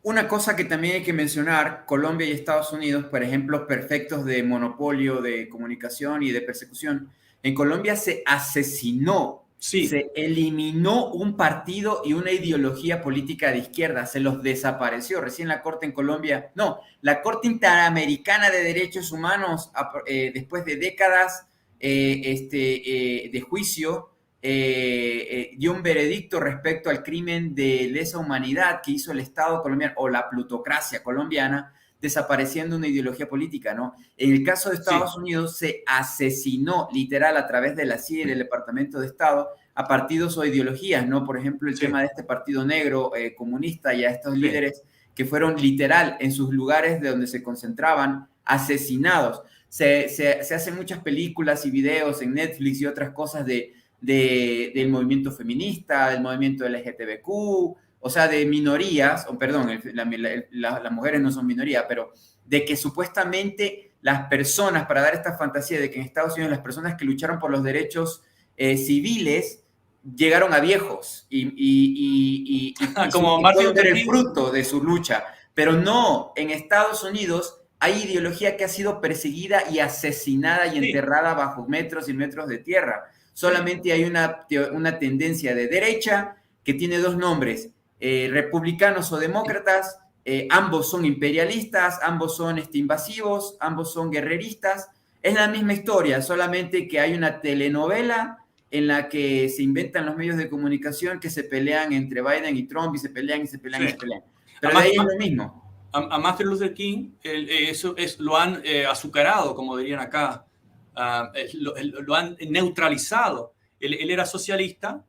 una cosa que también hay que mencionar, Colombia y Estados Unidos, por ejemplo, perfectos de monopolio de comunicación y de persecución, En Colombia se asesinó, Sí, se eliminó un partido y una ideología política de izquierda, se los desapareció. Recién la Corte en Colombia, no, la Corte Interamericana de Derechos Humanos, después de décadas de juicio, dio un veredicto respecto al crimen de lesa humanidad que hizo el Estado colombiano o la plutocracia colombiana, desapareciendo una ideología política, ¿no? En el caso de sí, Estados Unidos se asesinó literal a través de la CIA y del Departamento de Estado a partidos o ideologías, ¿no? Por ejemplo, el tema sí, de este partido negro comunista y a estos sí. líderes que fueron literal en sus lugares de donde se concentraban asesinados. Se hacen muchas películas y videos en Netflix y otras cosas del movimiento feminista, del movimiento LGTBQ, o sea, de minorías, o perdón, las mujeres no son minoría, pero de que supuestamente las personas, para dar esta fantasía de que en Estados Unidos las personas que lucharon por los derechos civiles llegaron a viejos Como y Martin pueden ver Luther el King. fruto de su lucha, pero no, en Estados Unidos hay ideología que ha sido perseguida y asesinada y Sí, enterrada bajo metros y metros de tierra. sí, Solamente hay una tendencia de derecha que tiene dos nombres, republicanos o demócratas, ambos son imperialistas, ambos son invasivos, ambos son guerreristas. Es la misma historia, solamente que hay una telenovela en la que se inventan los medios de comunicación que se pelean entre Biden y Trump y se pelean y se pelean y se sí. pelean. Pero de Además, ahí es lo mismo. a Martin Luther King lo han azucarado, como dirían acá. Lo han neutralizado. Él era socialista,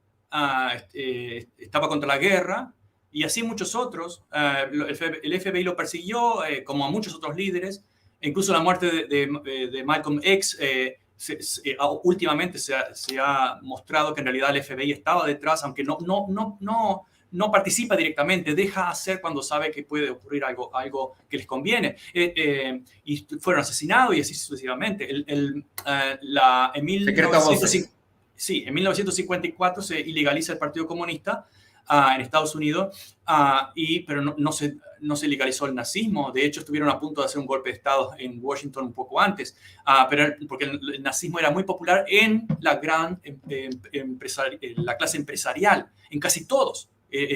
estaba contra la guerra, y así muchos otros. El FBI lo persiguió, como a muchos otros líderes. E incluso la muerte de Malcolm X, últimamente se ha mostrado que en realidad el FBI estaba detrás, aunque no participa directamente, deja hacer cuando sabe que puede ocurrir algo que les conviene. Y fueron asesinados y así sucesivamente. En Secreto a 1950, voces. sí, en 1954 se ilegaliza el Partido Comunista en Estados Unidos, pero no se legalizó el nazismo. De hecho, estuvieron a punto de hacer un golpe de Estado en Washington un poco antes, porque el nazismo era muy popular en la la clase empresarial, en casi todos.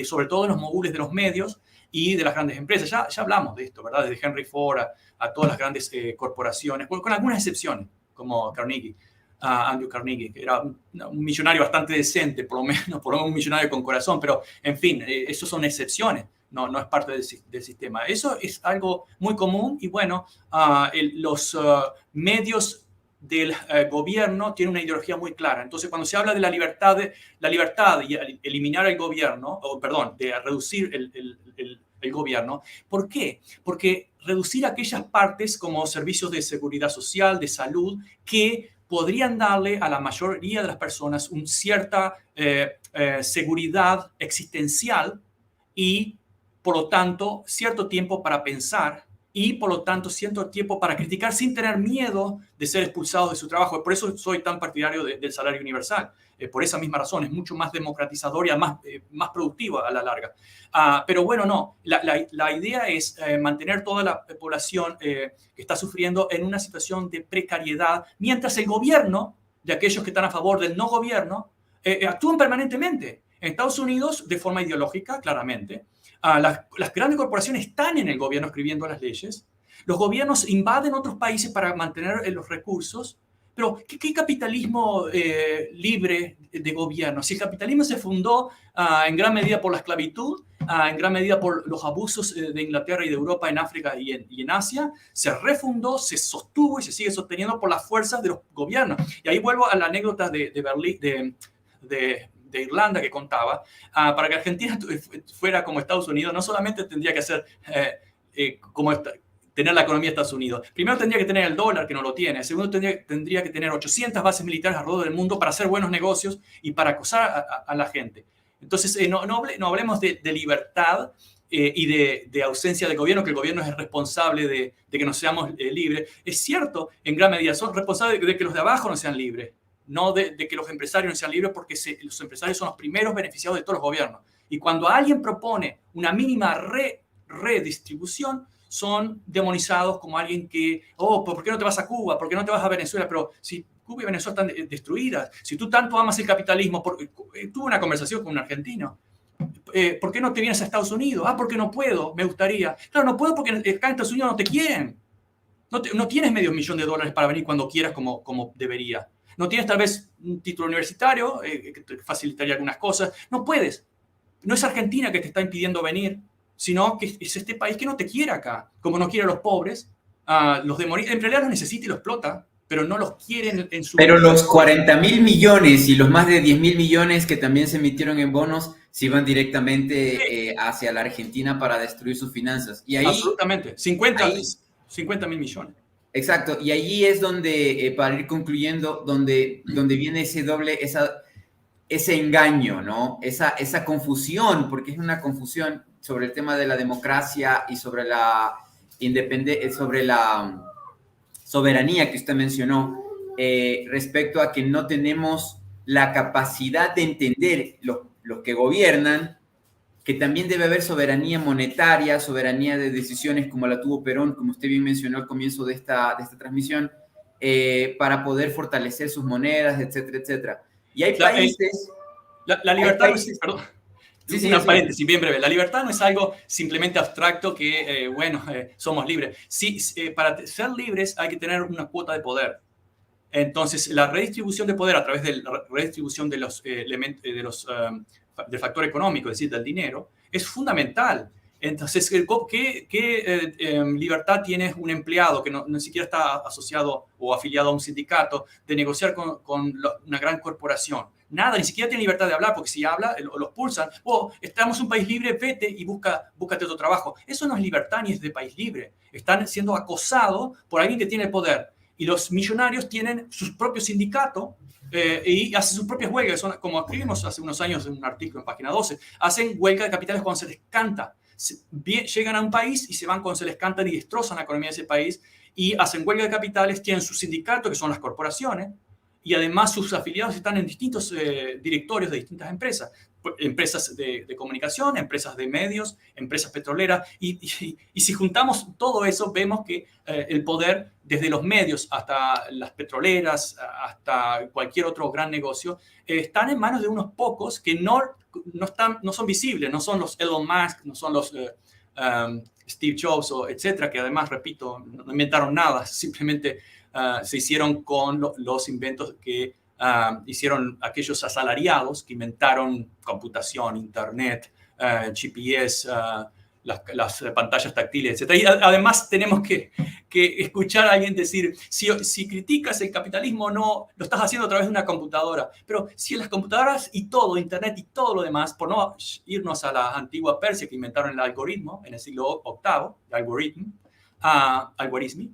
Sobre todo en los mogules de los medios y de las grandes empresas. Ya hablamos de esto, ¿verdad? Desde Henry Ford a todas las grandes corporaciones, con algunas excepciones, como Carnegie, Andrew Carnegie, que era un millonario bastante decente, por lo menos un millonario con corazón, pero en fin, esos son excepciones. No es parte del sistema. Eso es algo muy común y bueno, los medios del gobierno tiene una ideología muy clara. Entonces, cuando se habla de la libertad y eliminar el gobierno, o perdón, de reducir el gobierno, ¿por qué? Porque reducir aquellas partes como servicios de seguridad social, de salud, que podrían darle a la mayoría de las personas una cierta seguridad existencial y, por lo tanto, cierto tiempo para pensar y, por lo tanto, cierto tiempo para criticar sin tener miedo de ser expulsados de su trabajo. Por eso soy tan partidario del salario universal. Por esa misma razón, es mucho más democratizador y más productivo a la larga. Pero bueno, no, la idea es mantener toda la población que está sufriendo en una situación de precariedad, mientras el gobierno, de aquellos que están a favor del no gobierno, actúan permanentemente. En Estados Unidos, de forma ideológica, claramente, las grandes corporaciones están en el gobierno escribiendo las leyes. Los gobiernos invaden otros países para mantener los recursos. Pero, ¿qué capitalismo libre de gobierno? Si el capitalismo se fundó en gran medida por la esclavitud, en gran medida por los abusos de Inglaterra y de Europa en África y en Asia, se refundó, se sostuvo y se sigue sosteniendo por las fuerzas de los gobiernos. Y ahí vuelvo a la anécdota de Berlín, de Irlanda que contaba. Para que Argentina fuera como Estados Unidos, no solamente tendría que hacer tener la economía de Estados Unidos. Primero tendría que tener el dólar, que no lo tiene. Segundo, tendría que tener 800 bases militares alrededor del mundo para hacer buenos negocios y para acosar a la gente. Entonces, no hablemos de libertad y de ausencia de gobierno, que el gobierno es responsable de que no seamos libres. Es cierto, en gran medida, son responsables de que los de abajo no sean libres, no de que los empresarios no sean libres, porque los empresarios son los primeros beneficiados de todos los gobiernos. Y cuando alguien propone una mínima redistribución, son demonizados como alguien que, ¿por qué no te vas a Cuba? ¿Por qué no te vas a Venezuela? Pero si Cuba y Venezuela están destruidas. Si tú tanto amas el capitalismo, tuve una conversación con un argentino. ¿Por qué no te vienes a Estados Unidos? Porque no puedo, me gustaría. Claro, no puedo porque acá en Estados Unidos no te quieren. No tienes $500,000 para venir cuando quieras como debería. No tienes tal vez un título universitario que te facilitaría algunas cosas. No puedes. No es Argentina que te está impidiendo venir, sino que es este país que no te quiere acá. Como no quiere a los pobres, los demonios. En realidad los necesita y los explota, pero no los quieren en su... Pero los 40.000 millones y los más de 10.000 millones que también se emitieron en bonos se iban directamente hacia la Argentina para destruir sus finanzas. Y ahí, absolutamente. 50.000 millones. Exacto. Y allí es donde, para ir concluyendo, donde viene ese doble, ese engaño, ¿no? Esa confusión, porque es una confusión sobre el tema de la democracia y sobre la sobre la soberanía que usted mencionó, respecto a que no tenemos la capacidad de entender los que gobiernan, que también debe haber soberanía monetaria, soberanía de decisiones como la tuvo Perón, como usted bien mencionó al comienzo de esta transmisión, para poder fortalecer sus monedas, etcétera, etcétera. Y hay países... La libertad no es... Perdón. Sí, una paréntesis bien breve. La libertad no es algo simplemente abstracto que, somos libres. Sí, para ser libres hay que tener una cuota de poder. Entonces, la redistribución de poder a través de la redistribución de los elementos, del factor económico, es decir, del dinero, es fundamental. Entonces, ¿qué libertad tiene un empleado que no siquiera está asociado o afiliado a un sindicato de negociar con una gran corporación? Nada, ni siquiera tiene libertad de hablar, porque si habla, los pulsan. Estamos en un país libre, vete y búscate otro trabajo. Eso no es libertad ni es de país libre. Están siendo acosados por alguien que tiene el poder. Y los millonarios tienen sus propios sindicatos y hacen sus propias huelgas. Como escribimos hace unos años en un artículo en página 12, hacen huelga de capitales cuando se les canta. Llegan a un país y se van cuando se les canta y destrozan la economía de ese país y hacen huelga de capitales, tienen su sindicato, que son las corporaciones, y además sus afiliados están en distintos directorios de distintas empresas. Empresas de comunicación, empresas de medios, empresas petroleras. Y si juntamos todo eso, vemos que el poder, desde los medios hasta las petroleras, hasta cualquier otro gran negocio, están en manos de unos pocos que no son visibles, no son los Elon Musk, no son los Steve Jobs, etcétera, que además, repito, no inventaron nada, simplemente se hicieron con los inventos que hicieron aquellos asalariados que inventaron computación, internet, GPS, las pantallas táctiles, etc. Y además tenemos que escuchar a alguien decir, si criticas el capitalismo, no lo estás haciendo a través de una computadora. Pero si las computadoras y todo, internet y todo lo demás, por no irnos a la antigua Persia que inventaron el algoritmo en el siglo VIII, algoritmi,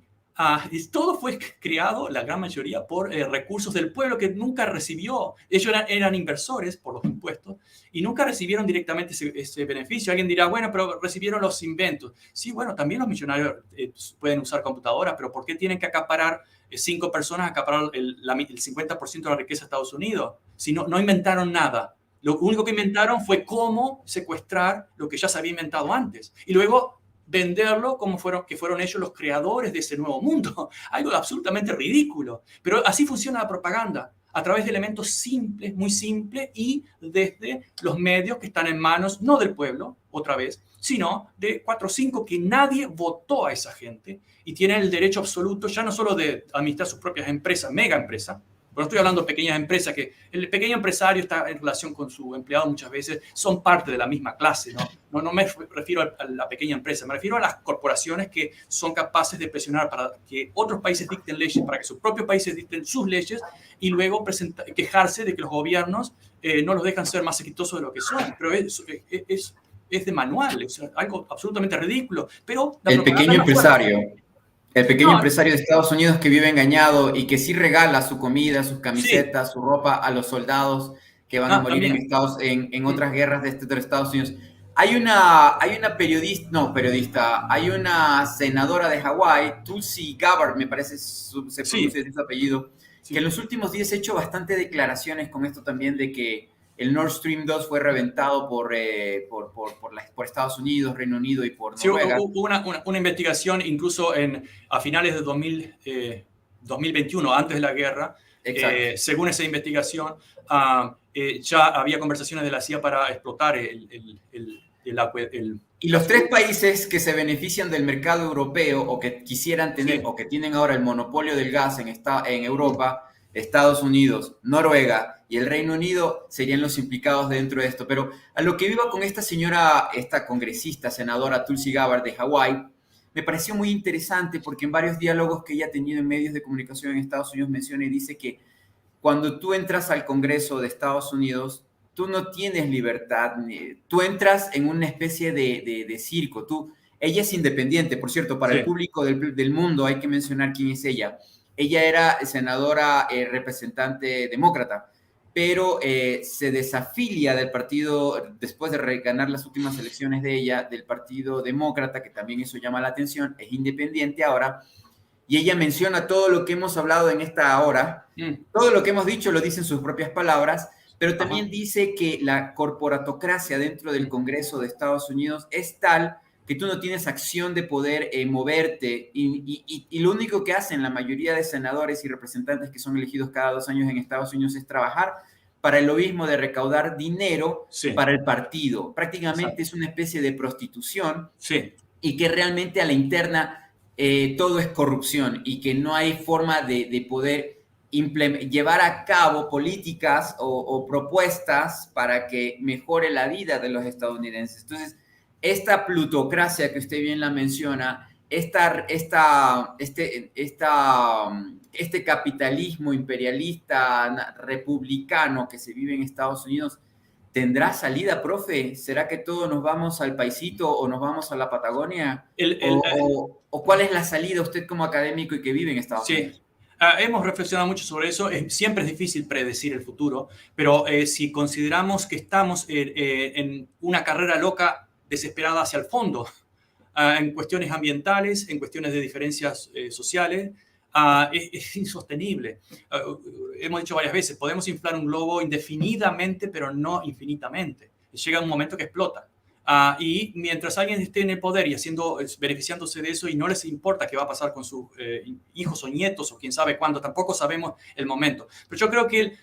todo fue creado, la gran mayoría, por recursos del pueblo que nunca recibió. Ellos eran inversores por los impuestos y nunca recibieron directamente ese beneficio. Alguien dirá, bueno, pero recibieron los inventos. Sí, bueno, también los millonarios pueden usar computadoras, pero ¿por qué tienen que acaparar 5 personas, acaparar el 50% de la riqueza de Estados Unidos? Si no inventaron nada. Lo único que inventaron fue cómo secuestrar lo que ya se había inventado antes. Y luego venderlo como que fueron ellos los creadores de ese nuevo mundo. Algo absolutamente ridículo. Pero así funciona la propaganda, a través de elementos simples, muy simples, y desde los medios que están en manos, no del pueblo, otra vez, sino de 4 o 5 que nadie votó a esa gente y tienen el derecho absoluto ya no solo de administrar sus propias empresas, mega empresas. No estoy hablando de pequeñas empresas, que el pequeño empresario está en relación con su empleado muchas veces, son parte de la misma clase, ¿no? No me refiero a la pequeña empresa, me refiero a las corporaciones que son capaces de presionar para que otros países dicten leyes, para que sus propios países dicten sus leyes y luego quejarse de que los gobiernos no los dejan ser más exitosos de lo que son. Pero es de manual, es algo absolutamente ridículo. Pero el pequeño empresario. El pequeño empresario de Estados Unidos que vive engañado y que sí regala su comida, sus camisetas, su ropa a los soldados que van a morir en otras guerras de los Estados Unidos. Hay una senadora de Hawái, Tulsi Gabbard, me parece se pronuncia su apellido, que en los últimos días ha hecho bastante declaraciones con esto también de que el Nord Stream 2 fue reventado por Estados Unidos, Reino Unido y por Noruega. Hubo una investigación incluso a finales de 2021, antes de la guerra, Exacto. Según esa investigación, ya había conversaciones de la CIA para explotar el Y los tres gasoducto. países que se benefician del mercado europeo o que quisieran tener Sí, o que tienen ahora el monopolio del gas en Europa, Estados Unidos, Noruega y el Reino Unido serían los implicados dentro de esto. Pero a lo que iba con esta señora, esta congresista, senadora Tulsi Gabbard de Hawái, me pareció muy interesante porque en varios diálogos que ella ha tenido en medios de comunicación en Estados Unidos menciona y dice que cuando tú entras al Congreso de Estados Unidos, tú no tienes libertad, tú entras en una especie de circo, ella es independiente, por cierto, para el sí, público del mundo hay que mencionar quién es ella. Ella era senadora representante demócrata, pero se desafilia del partido, después de ganar las últimas elecciones de ella, del partido demócrata, que también eso llama la atención, es independiente ahora, y ella menciona todo lo que hemos hablado en esta hora, todo lo que hemos dicho lo dice en sus propias palabras, pero ajá, también dice que la corporatocracia dentro del Congreso de Estados Unidos es tal que tú no tienes acción de poder moverte y lo único que hacen la mayoría de senadores y representantes que son elegidos cada 2 años en Estados Unidos es trabajar para el lobismo de recaudar dinero sí, para el partido. Prácticamente exacto, es una especie de prostitución sí, y que realmente a la interna todo es corrupción y que no hay forma de poder llevar a cabo políticas o propuestas para que mejore la vida de los estadounidenses. Entonces, esta plutocracia que usted bien la menciona, este capitalismo imperialista republicano que se vive en Estados Unidos, ¿tendrá salida, profe? ¿Será que todos nos vamos al paisito o nos vamos a la Patagonia? el, ¿O, el, eh, o cuál es la salida usted como académico y que vive en Estados sí. Unidos? Hemos reflexionado mucho sobre eso. Siempre es difícil predecir el futuro, pero si consideramos que estamos en una carrera loca desesperada hacia el fondo, en cuestiones ambientales, en cuestiones de diferencias sociales, es insostenible. Hemos dicho varias veces, podemos inflar un globo indefinidamente, pero no infinitamente. Llega un momento que explota. Y mientras alguien esté en el poder y beneficiándose de eso y no les importa qué va a pasar con sus hijos o nietos o quién sabe cuándo, tampoco sabemos el momento. Pero yo creo que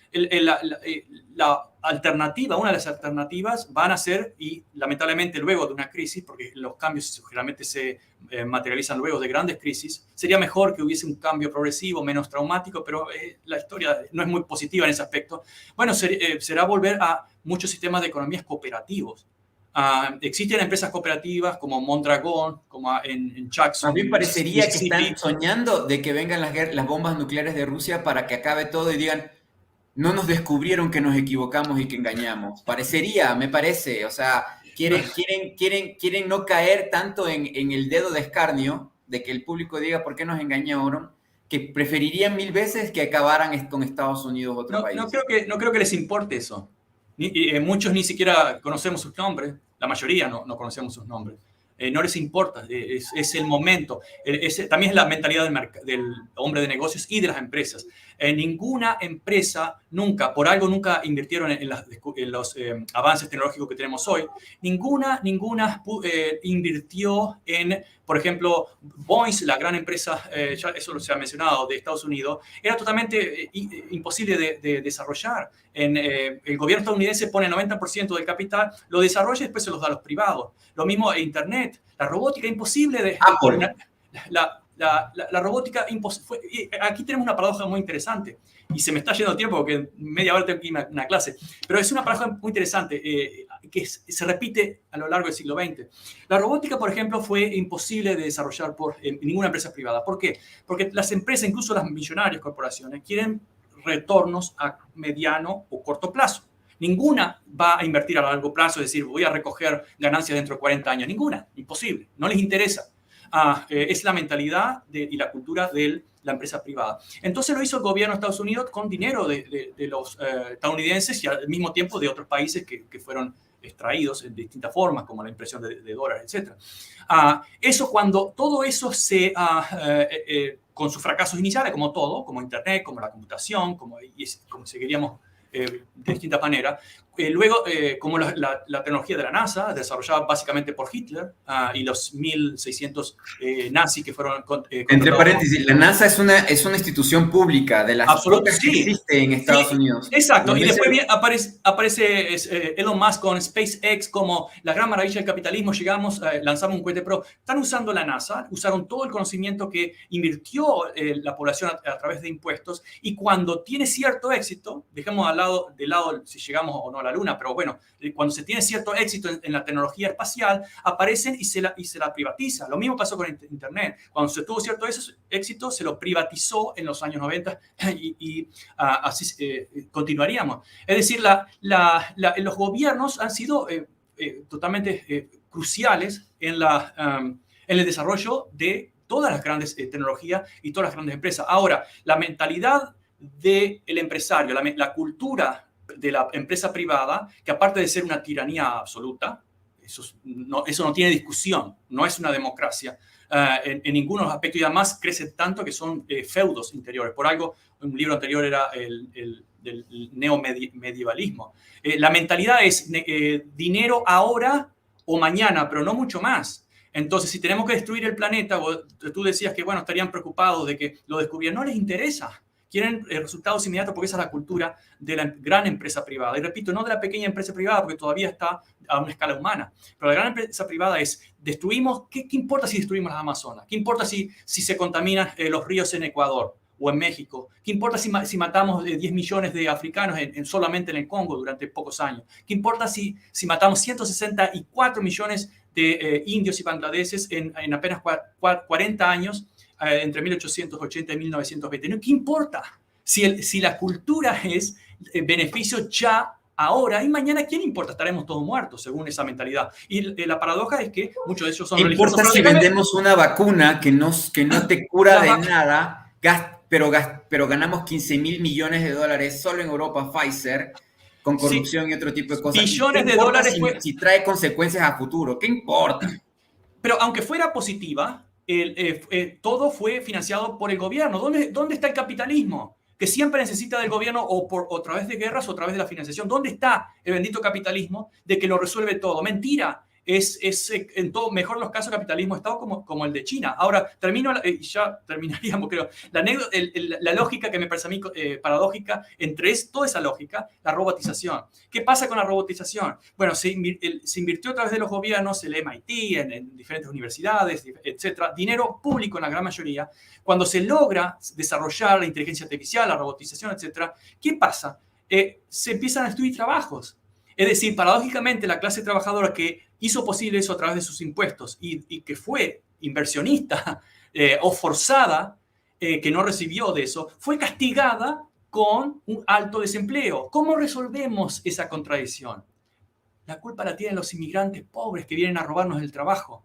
la alternativa, una de las alternativas van a ser, y lamentablemente luego de una crisis, porque los cambios generalmente se materializan luego de grandes crisis, sería mejor que hubiese un cambio progresivo, menos traumático, pero la historia no es muy positiva en ese aspecto. Bueno, será volver a muchos sistemas de economías cooperativos. Existen empresas cooperativas como Mondragón, como en Más Jackson, bien parecería que están Mississippi. soñando de que vengan las bombas nucleares de Rusia para que acabe todo y digan, no nos descubrieron que nos equivocamos y que engañamos. Parecería, me parece, o sea, quieren no caer tanto en el dedo de escarnio de que el público diga por qué nos engañaron, que preferirían 1000 veces que acabaran con Estados Unidos otro No, país. no creo que les importe eso. Muchos ni siquiera conocemos sus nombres, la mayoría no conocemos sus nombres. No les importa, es el momento. También es la mentalidad del hombre de negocios y de las empresas. Ninguna empresa nunca, por algo nunca invirtieron en los avances tecnológicos que tenemos hoy. Ninguna invirtió en, por ejemplo, Boeing, la gran empresa, ya eso se ha mencionado, de Estados Unidos, era totalmente imposible de desarrollar. El gobierno estadounidense pone el 90% del capital, lo desarrolla y después se los da a los privados. Lo mismo Internet, la robótica, imposible Apple. la robótica, aquí tenemos una paradoja muy interesante, y se me está yendo el tiempo porque media hora tengo que ir a una clase, pero es una paradoja muy interesante que se repite a lo largo del siglo XX. La robótica, por ejemplo, fue imposible de desarrollar por ninguna empresa privada. ¿Por qué? Porque las empresas, incluso las millonarias corporaciones, quieren retornos a mediano o corto plazo. Ninguna va a invertir a largo plazo, es decir, voy a recoger ganancias dentro de 40 años. Ninguna, imposible, no les interesa. Es la mentalidad y la cultura de la empresa privada. Entonces lo hizo el gobierno de Estados Unidos con dinero de los estadounidenses y al mismo tiempo de otros países que fueron extraídos en distintas formas, como la impresión de dólares, etc. Eso cuando todo eso con sus fracasos iniciales, como todo, como Internet, como la computación, como seguiríamos de distintas maneras, luego, como la tecnología de la NASA, desarrollada básicamente por Hitler y los 1.600 nazis que fueron Entre contratados. paréntesis, la NASA es una institución pública de las Absoluto, pocas que sí. existe en Estados Sí, Unidos. exacto. Y Donde después aparece Elon Musk con SpaceX como la gran maravilla del capitalismo. Llegamos, lanzamos un cohete, pero están usando la NASA, usaron todo el conocimiento que invirtió la población a través de impuestos, y cuando tiene cierto éxito, dejemos de lado si llegamos o no a la Luna, pero bueno, cuando se tiene cierto éxito en la tecnología espacial, aparecen y se la privatiza. Lo mismo pasó con Internet. Cuando se tuvo cierto éxito, se lo privatizó en los años 90 y así continuaríamos. Es decir, los gobiernos han sido totalmente cruciales en el desarrollo de todas las grandes tecnologías y todas las grandes empresas. Ahora, la mentalidad del empresario, la cultura de la empresa privada, que aparte de ser una tiranía absoluta, eso no tiene discusión, no es una democracia en ninguno de los aspectos, y además crece tanto que son feudos interiores. Por algo, un libro anterior era del neomedievalismo. La mentalidad es dinero ahora o mañana, pero no mucho más. Entonces, si tenemos que destruir el planeta, tú decías que, bueno, estarían preocupados de que lo descubrieran. No les interesa. Quieren resultados inmediatos porque esa es la cultura de la gran empresa privada. Y repito, no de la pequeña empresa privada porque todavía está a una escala humana. Pero la gran empresa privada es, destruimos, ¿qué importa si destruimos las Amazonas? ¿Qué importa si se contaminan los ríos en Ecuador o en México? ¿Qué importa si matamos 10 millones de africanos solamente en el Congo durante pocos años? ¿Qué importa si matamos 164 millones de indios y bangladeses en apenas 40 años? Entre 1880 y 1920. ¿Qué importa? Si la cultura es beneficio ya, ahora y mañana, ¿quién importa? Estaremos todos muertos, según esa mentalidad. Y la paradoja es que muchos de ellos son religiosos. ¿Qué importa si vendemos una vacuna que no te cura de nada, pero ganamos 15.000 millones de dólares solo en Europa, Pfizer, con corrupción y otro tipo de cosas? Billones ¿Qué de importa dólares si trae consecuencias a futuro? ¿Qué importa? Pero aunque fuera positiva, todo fue financiado por el gobierno. ¿Dónde está el capitalismo? Que siempre necesita del gobierno o a través de guerras o a través de la financiación. ¿Dónde está el bendito capitalismo de que lo resuelve todo? Mentira. Es en todo, mejor los casos, capitalismo Estado como el de China. Ahora, ya terminaríamos, creo. La lógica que me parece a mí paradójica entre toda esa lógica, la robotización. ¿Qué pasa con la robotización? Bueno, se invirtió a través de los gobiernos, el MIT, en diferentes universidades, etcétera, dinero público en la gran mayoría. Cuando se logra desarrollar la inteligencia artificial, la robotización, etcétera, ¿qué pasa? Se empiezan a destruir trabajos. Es decir, paradójicamente, la clase trabajadora que hizo posible eso a través de sus impuestos y que fue inversionista o forzada, que no recibió de eso, fue castigada con un alto desempleo. ¿Cómo resolvemos esa contradicción? La culpa la tienen los inmigrantes pobres que vienen a robarnos el trabajo.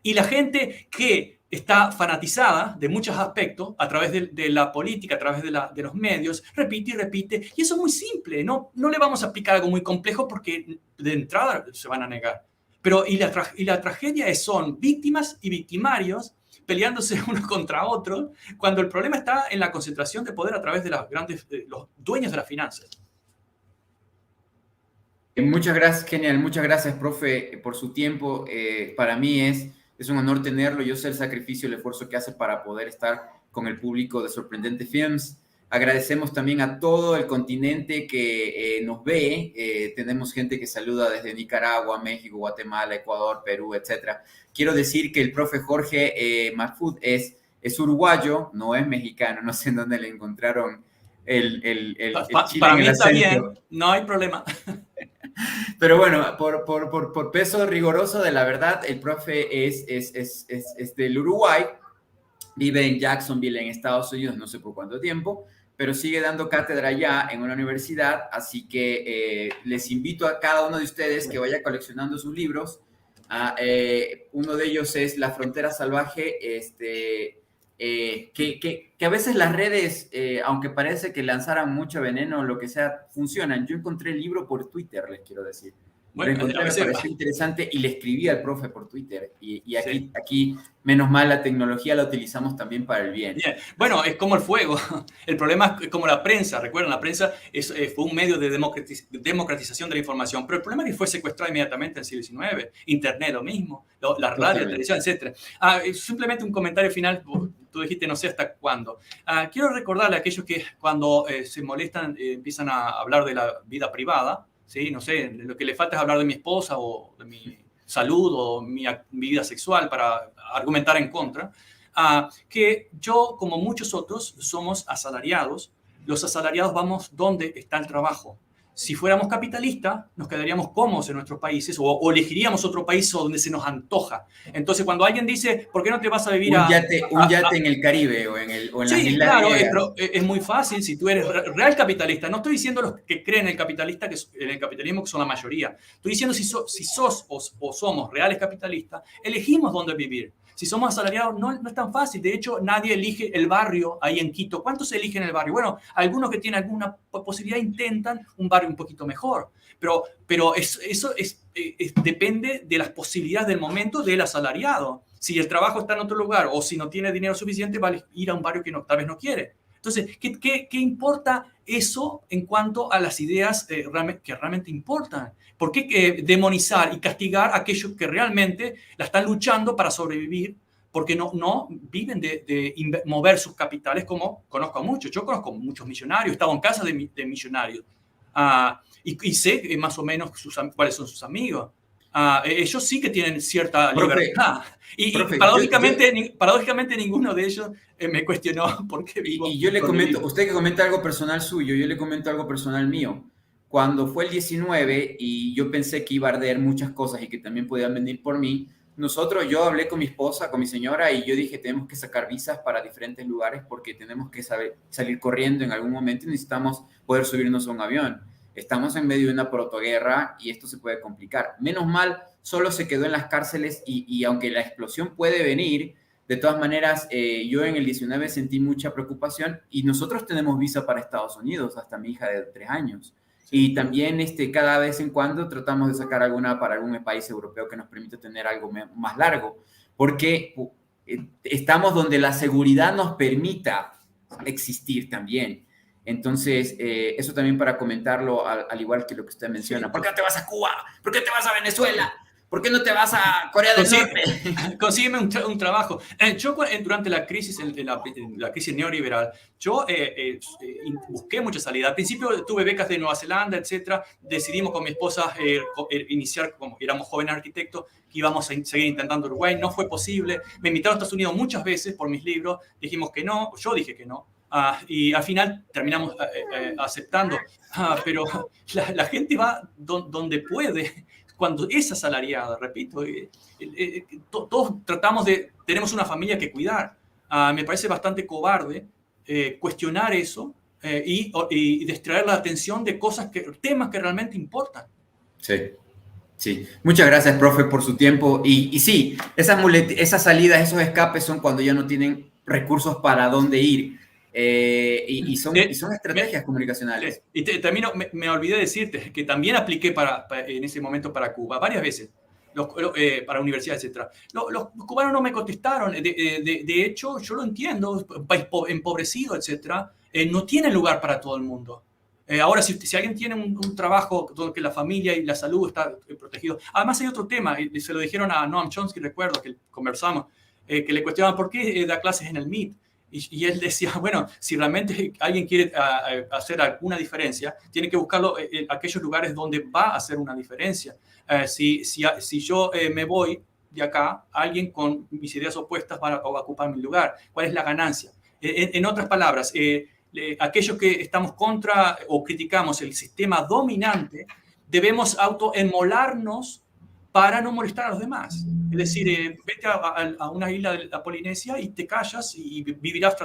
Y la gente que está fanatizada de muchos aspectos a través de la política, a través de los medios, repite y repite. Y eso es muy simple. No le vamos a aplicar algo muy complejo porque de entrada se van a negar. Pero la tragedia son víctimas y victimarios peleándose uno contra otro cuando el problema está en la concentración de poder a través de los dueños de las finanzas. Muchas gracias, genial. Muchas gracias, profe, por su tiempo. Para mí es un honor tenerlo. Yo sé el sacrificio, el esfuerzo que hace para poder estar con el público de Sorprendente Films. Agradecemos también a todo el continente que nos ve. Tenemos gente que saluda desde Nicaragua, México, Guatemala, Ecuador, Perú, etc. Quiero decir que el profe Jorge Mahfoud es uruguayo, no es mexicano. No sé en dónde le encontraron el chile para en mí el está acento. bien, no hay problema. Pero bueno, por peso riguroso de la verdad, el profe es del Uruguay, vive en Jacksonville, en Estados Unidos, no sé por cuánto tiempo, pero sigue dando cátedra allá en una universidad, así que les invito a cada uno de ustedes que vaya coleccionando sus libros. Uno de ellos es La Frontera Salvaje, que a veces las redes, aunque parece que lanzaran mucho veneno o lo que sea, funcionan. Yo encontré el libro por Twitter, les quiero decir. Lo Bueno, a encontré, me veces, pareció interesante y le escribí al profe por Twitter. Y sí. aquí, menos mal, la tecnología la utilizamos también para el bien. Bien. Bueno, es como el fuego. El problema es como la prensa. Recuerden, la prensa fue un medio de democratización de la información, pero el problema es que fue secuestrado inmediatamente en el siglo XIX. Internet lo mismo, la radio, la Totalmente. televisión, etc. Simplemente un comentario final. Tú dijiste no sé hasta cuándo. Quiero recordarle a aquellos que cuando se molestan empiezan a hablar de la vida privada, ¿sí? No sé, lo que le falta es hablar de mi esposa o de mi salud o mi vida sexual para argumentar en contra. Que yo, como muchos otros, somos asalariados. Los asalariados vamos donde está el trabajo. Si fuéramos capitalistas, nos quedaríamos cómodos en nuestros países o elegiríamos otro país donde se nos antoja. Entonces, cuando alguien dice, ¿por qué no te vas a vivir Un yate en el Caribe o en las Sí, islas claro, griegas. pero es muy fácil si tú eres real capitalista. No estoy diciendo los que creen en el capitalista, en el capitalismo, que son la mayoría. Estoy diciendo si sos o somos reales capitalistas, elegimos dónde vivir. Si somos asalariados, no es tan fácil. De hecho, nadie elige el barrio ahí en Quito. ¿Cuántos eligen el barrio? Bueno, algunos que tienen alguna posibilidad intentan un barrio un poquito mejor. Pero eso depende de las posibilidades del momento del asalariado. Si el trabajo está en otro lugar o si no tiene dinero suficiente, va a ir a un barrio que tal vez no quiere. Entonces, ¿qué importa eso en cuanto a las ideas que realmente importan? ¿Por qué demonizar y castigar a aquellos que realmente la están luchando para sobrevivir? Porque no viven de mover sus capitales como conozco a muchos. Yo conozco muchos millonarios, he estado en casa de millonarios y sé más o menos cuáles son sus amigos. Ellos sí que tienen cierta Profe, libertad. Y profe, paradójicamente ninguno de ellos me cuestionó por qué vivo y yo le donde comento, vivo. usted que comenta algo personal suyo, yo le comento algo personal mío. Cuando fue el 19 y yo pensé que iba a arder muchas cosas y que también podían venir por mí, yo hablé con mi esposa, con mi señora, y yo dije, tenemos que sacar visas para diferentes lugares porque tenemos que salir corriendo en algún momento y necesitamos poder subirnos a un avión. Estamos en medio de una protoguerra y esto se puede complicar. Menos mal, solo se quedó en las cárceles y aunque la explosión puede venir, de todas maneras, yo en el 19 sentí mucha preocupación y nosotros tenemos visa para Estados Unidos, hasta mi hija de 3 años. Sí. Y también cada vez en cuando tratamos de sacar alguna para algún país europeo que nos permita tener algo más largo, porque estamos donde la seguridad nos permita existir también. Entonces, eso también para comentarlo, al igual que lo que usted menciona. Sí. ¿Por qué no te vas a Cuba? ¿Por qué te vas a Venezuela? ¿Por qué no te vas a Corea del Norte? Consígueme un trabajo. Yo durante la crisis, la crisis neoliberal, yo busqué mucha salida. Al principio tuve becas de Nueva Zelanda, etcétera. Decidimos con mi esposa iniciar, como éramos jóvenes arquitectos, que íbamos a seguir intentando Uruguay. No fue posible. Me invitaron a Estados Unidos muchas veces por mis libros. Dijimos que no. Yo dije que no. Y al final terminamos aceptando. Pero la gente va donde puede. Cuando es asalariada, repito, todos tenemos una familia que cuidar. Me parece bastante cobarde cuestionar eso y distraer la atención de temas que realmente importan. Sí, sí. Muchas gracias, profe, por su tiempo. Y sí, esas salidas, esos escapes son cuando ya no tienen recursos para dónde ir. Y son estrategias comunicacionales. Y termino, me olvidé decirte que también apliqué en ese momento para Cuba, varias veces, para universidades, etc. Los cubanos no me contestaron. De hecho, yo lo entiendo, un país empobrecido, etc. No tiene lugar para todo el mundo. Ahora, si alguien tiene un trabajo donde la familia y la salud está protegido. Además, hay otro tema, se lo dijeron a Noam Chomsky, recuerdo que conversamos, que le cuestionaban por qué da clases en el MIT. Y él decía, bueno, si realmente alguien quiere hacer alguna diferencia, tiene que buscarlo en aquellos lugares donde va a hacer una diferencia. Si yo me voy de acá, alguien con mis ideas opuestas va a ocupar mi lugar. ¿Cuál es la ganancia? En otras palabras, aquellos que estamos contra o criticamos el sistema dominante, debemos autoenmolarnos para no molestar a los demás. Es decir, vete a una isla de la Polinesia y te callas y vivirás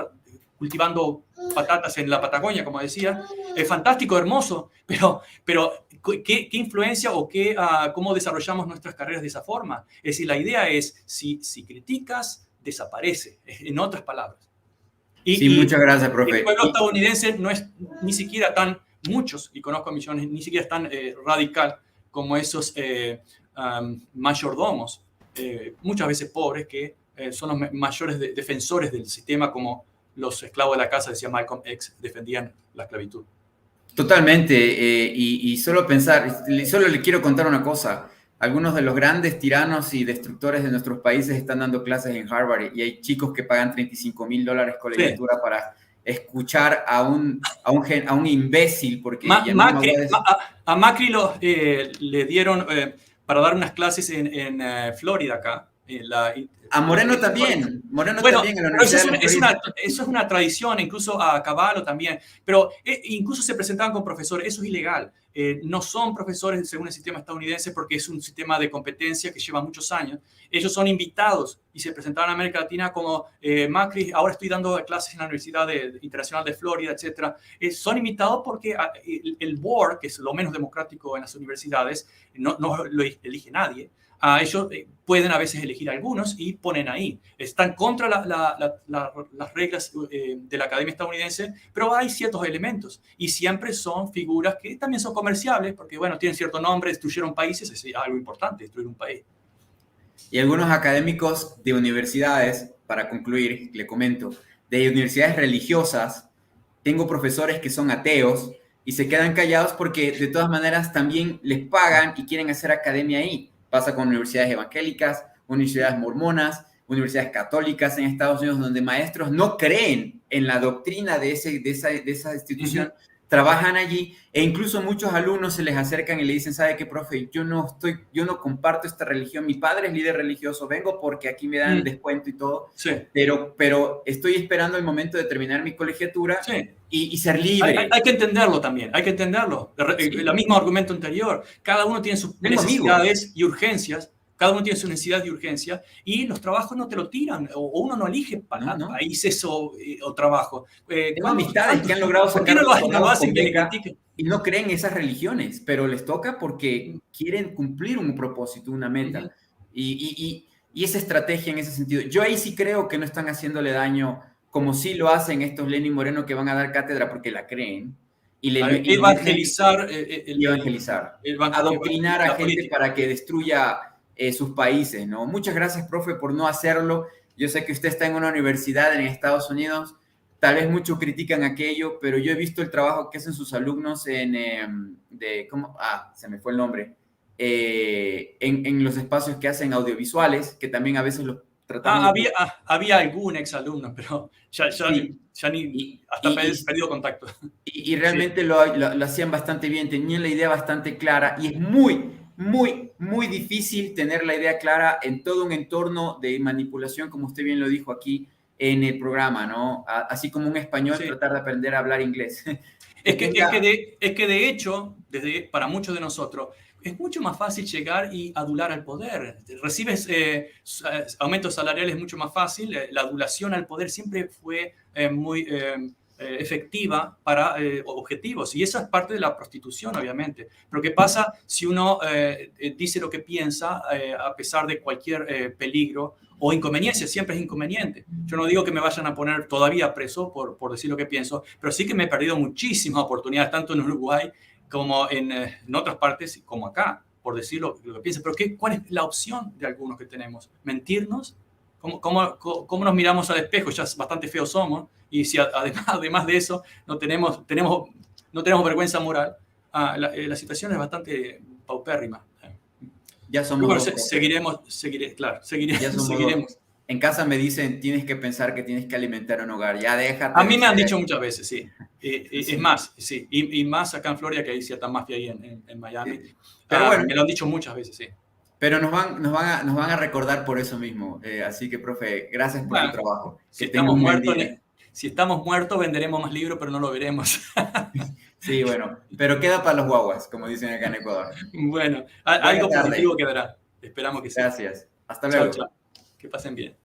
cultivando patatas en la Patagonia, como decía. Es fantástico, hermoso, pero ¿qué influencia o cómo desarrollamos nuestras carreras de esa forma? Es decir, la idea es, si criticas, desaparece, en otras palabras. Sí, muchas gracias, profe. El pueblo estadounidense no es ni siquiera muchos, y conozco millones, ni siquiera es tan radical como esos mayordomos, muchas veces pobres, que son los mayores defensores del sistema, como los esclavos de la casa, decía Malcolm X, defendían la esclavitud. Totalmente, y solo pensar, solo le quiero contar una cosa. Algunos de los grandes tiranos y destructores de nuestros países están dando clases en Harvard y hay chicos que pagan $35,000 colegiatura para escuchar a un imbécil, porque a Macri le dieron para dar unas clases en Florida acá. A Moreno también. Moreno bueno, también en la Universidad Universidad eso es una tradición, incluso a Cavallo también. Pero incluso se presentaban con profesores, eso es ilegal. No son profesores según el sistema estadounidense porque es un sistema de competencia que lleva muchos años. Ellos son invitados y se presentaban en América Latina como Macri, ahora estoy dando clases en la Universidad Internacional de Florida, etc. Son invitados porque el board, que es lo menos democrático en las universidades, no lo elige nadie. Ellos pueden a veces elegir algunos y ponen ahí. Están contra las reglas de la academia estadounidense, pero hay ciertos elementos y siempre son figuras que también son comerciables porque, bueno, tienen cierto nombre, destruyeron países, es algo importante, destruir un país. Y algunos académicos de universidades, para concluir, le comento, de universidades religiosas, tengo profesores que son ateos y se quedan callados porque de todas maneras también les pagan y quieren hacer academia ahí. Pasa con universidades evangélicas, universidades mormonas, universidades católicas en Estados Unidos, donde maestros no creen en la doctrina de esa institución, trabajan allí, e incluso muchos alumnos se les acercan y le dicen, ¿sabe qué, profe? Yo no comparto esta religión, mi padre es líder religioso, vengo porque aquí me dan descuento y todo, sí. pero estoy esperando el momento de terminar mi colegiatura y ser libre. Hay que entenderlo también, hay que entenderlo. El mismo argumento anterior, cada uno tiene sus necesidades y urgencias. Cada uno tiene su necesidad y urgencia y los trabajos no te lo tiran o uno no elige países o trabajo. Tengo amistades que han logrado sacar y no creen en esas religiones, pero les toca porque quieren cumplir un propósito, una meta. Y esa estrategia en ese sentido. Yo ahí sí creo que no están haciéndole daño como sí lo hacen estos Lenin Moreno que van a dar cátedra porque la creen. Evangelizar. Adoctrinar a gente para que destruya sus países, ¿no? Muchas gracias, profe, por no hacerlo. Yo sé que usted está en una universidad en Estados Unidos, tal vez muchos critican aquello, pero yo he visto el trabajo que hacen sus alumnos se me fue el nombre, en los espacios que hacen audiovisuales, que también a veces los tratamos... Había algún exalumno, pero ya perdido contacto. Y realmente lo hacían bastante bien, tenían la idea bastante clara y es muy difícil tener la idea clara en todo un entorno de manipulación, como usted bien lo dijo aquí en el programa, ¿no? Así como un español tratar de aprender a hablar inglés. Es que de hecho, para muchos de nosotros, es mucho más fácil llegar y adular al poder. Recibes aumentos salariales mucho más fácil. La adulación al poder siempre fue muy... efectiva para objetivos. Y eso es parte de la prostitución, obviamente. Pero ¿qué pasa si uno dice lo que piensa a pesar de cualquier peligro o inconveniencia? Siempre es inconveniente. Yo no digo que me vayan a poner todavía preso por decir lo que pienso, pero sí que me he perdido muchísimas oportunidades, tanto en Uruguay como en otras partes, como acá, por decir lo que pienso. Pero ¿cuál es la opción de algunos que tenemos? ¿Mentirnos? ¿Cómo nos miramos al espejo? Ya bastante feos somos. Y si además de eso no tenemos vergüenza moral, la situación es bastante paupérrima. Ya somos seguiremos. En casa me dicen, tienes que pensar que tienes que alimentar un hogar. Ya déjate. A mí me han dicho muchas veces, sí. Es más, sí. Y más acá en Florida, que hay cierta mafia ahí en Miami. Pero bueno, me lo han dicho muchas veces, sí. Pero nos van a recordar por eso mismo. Así que, profe, gracias por tu trabajo. Si estamos muertos, venderemos más libros, pero no lo veremos. Sí, bueno. Pero queda para los guaguas, como dicen acá en Ecuador. Bueno, algo positivo quedará. Esperamos que sí. Gracias. Hasta luego. Chao. Que pasen bien.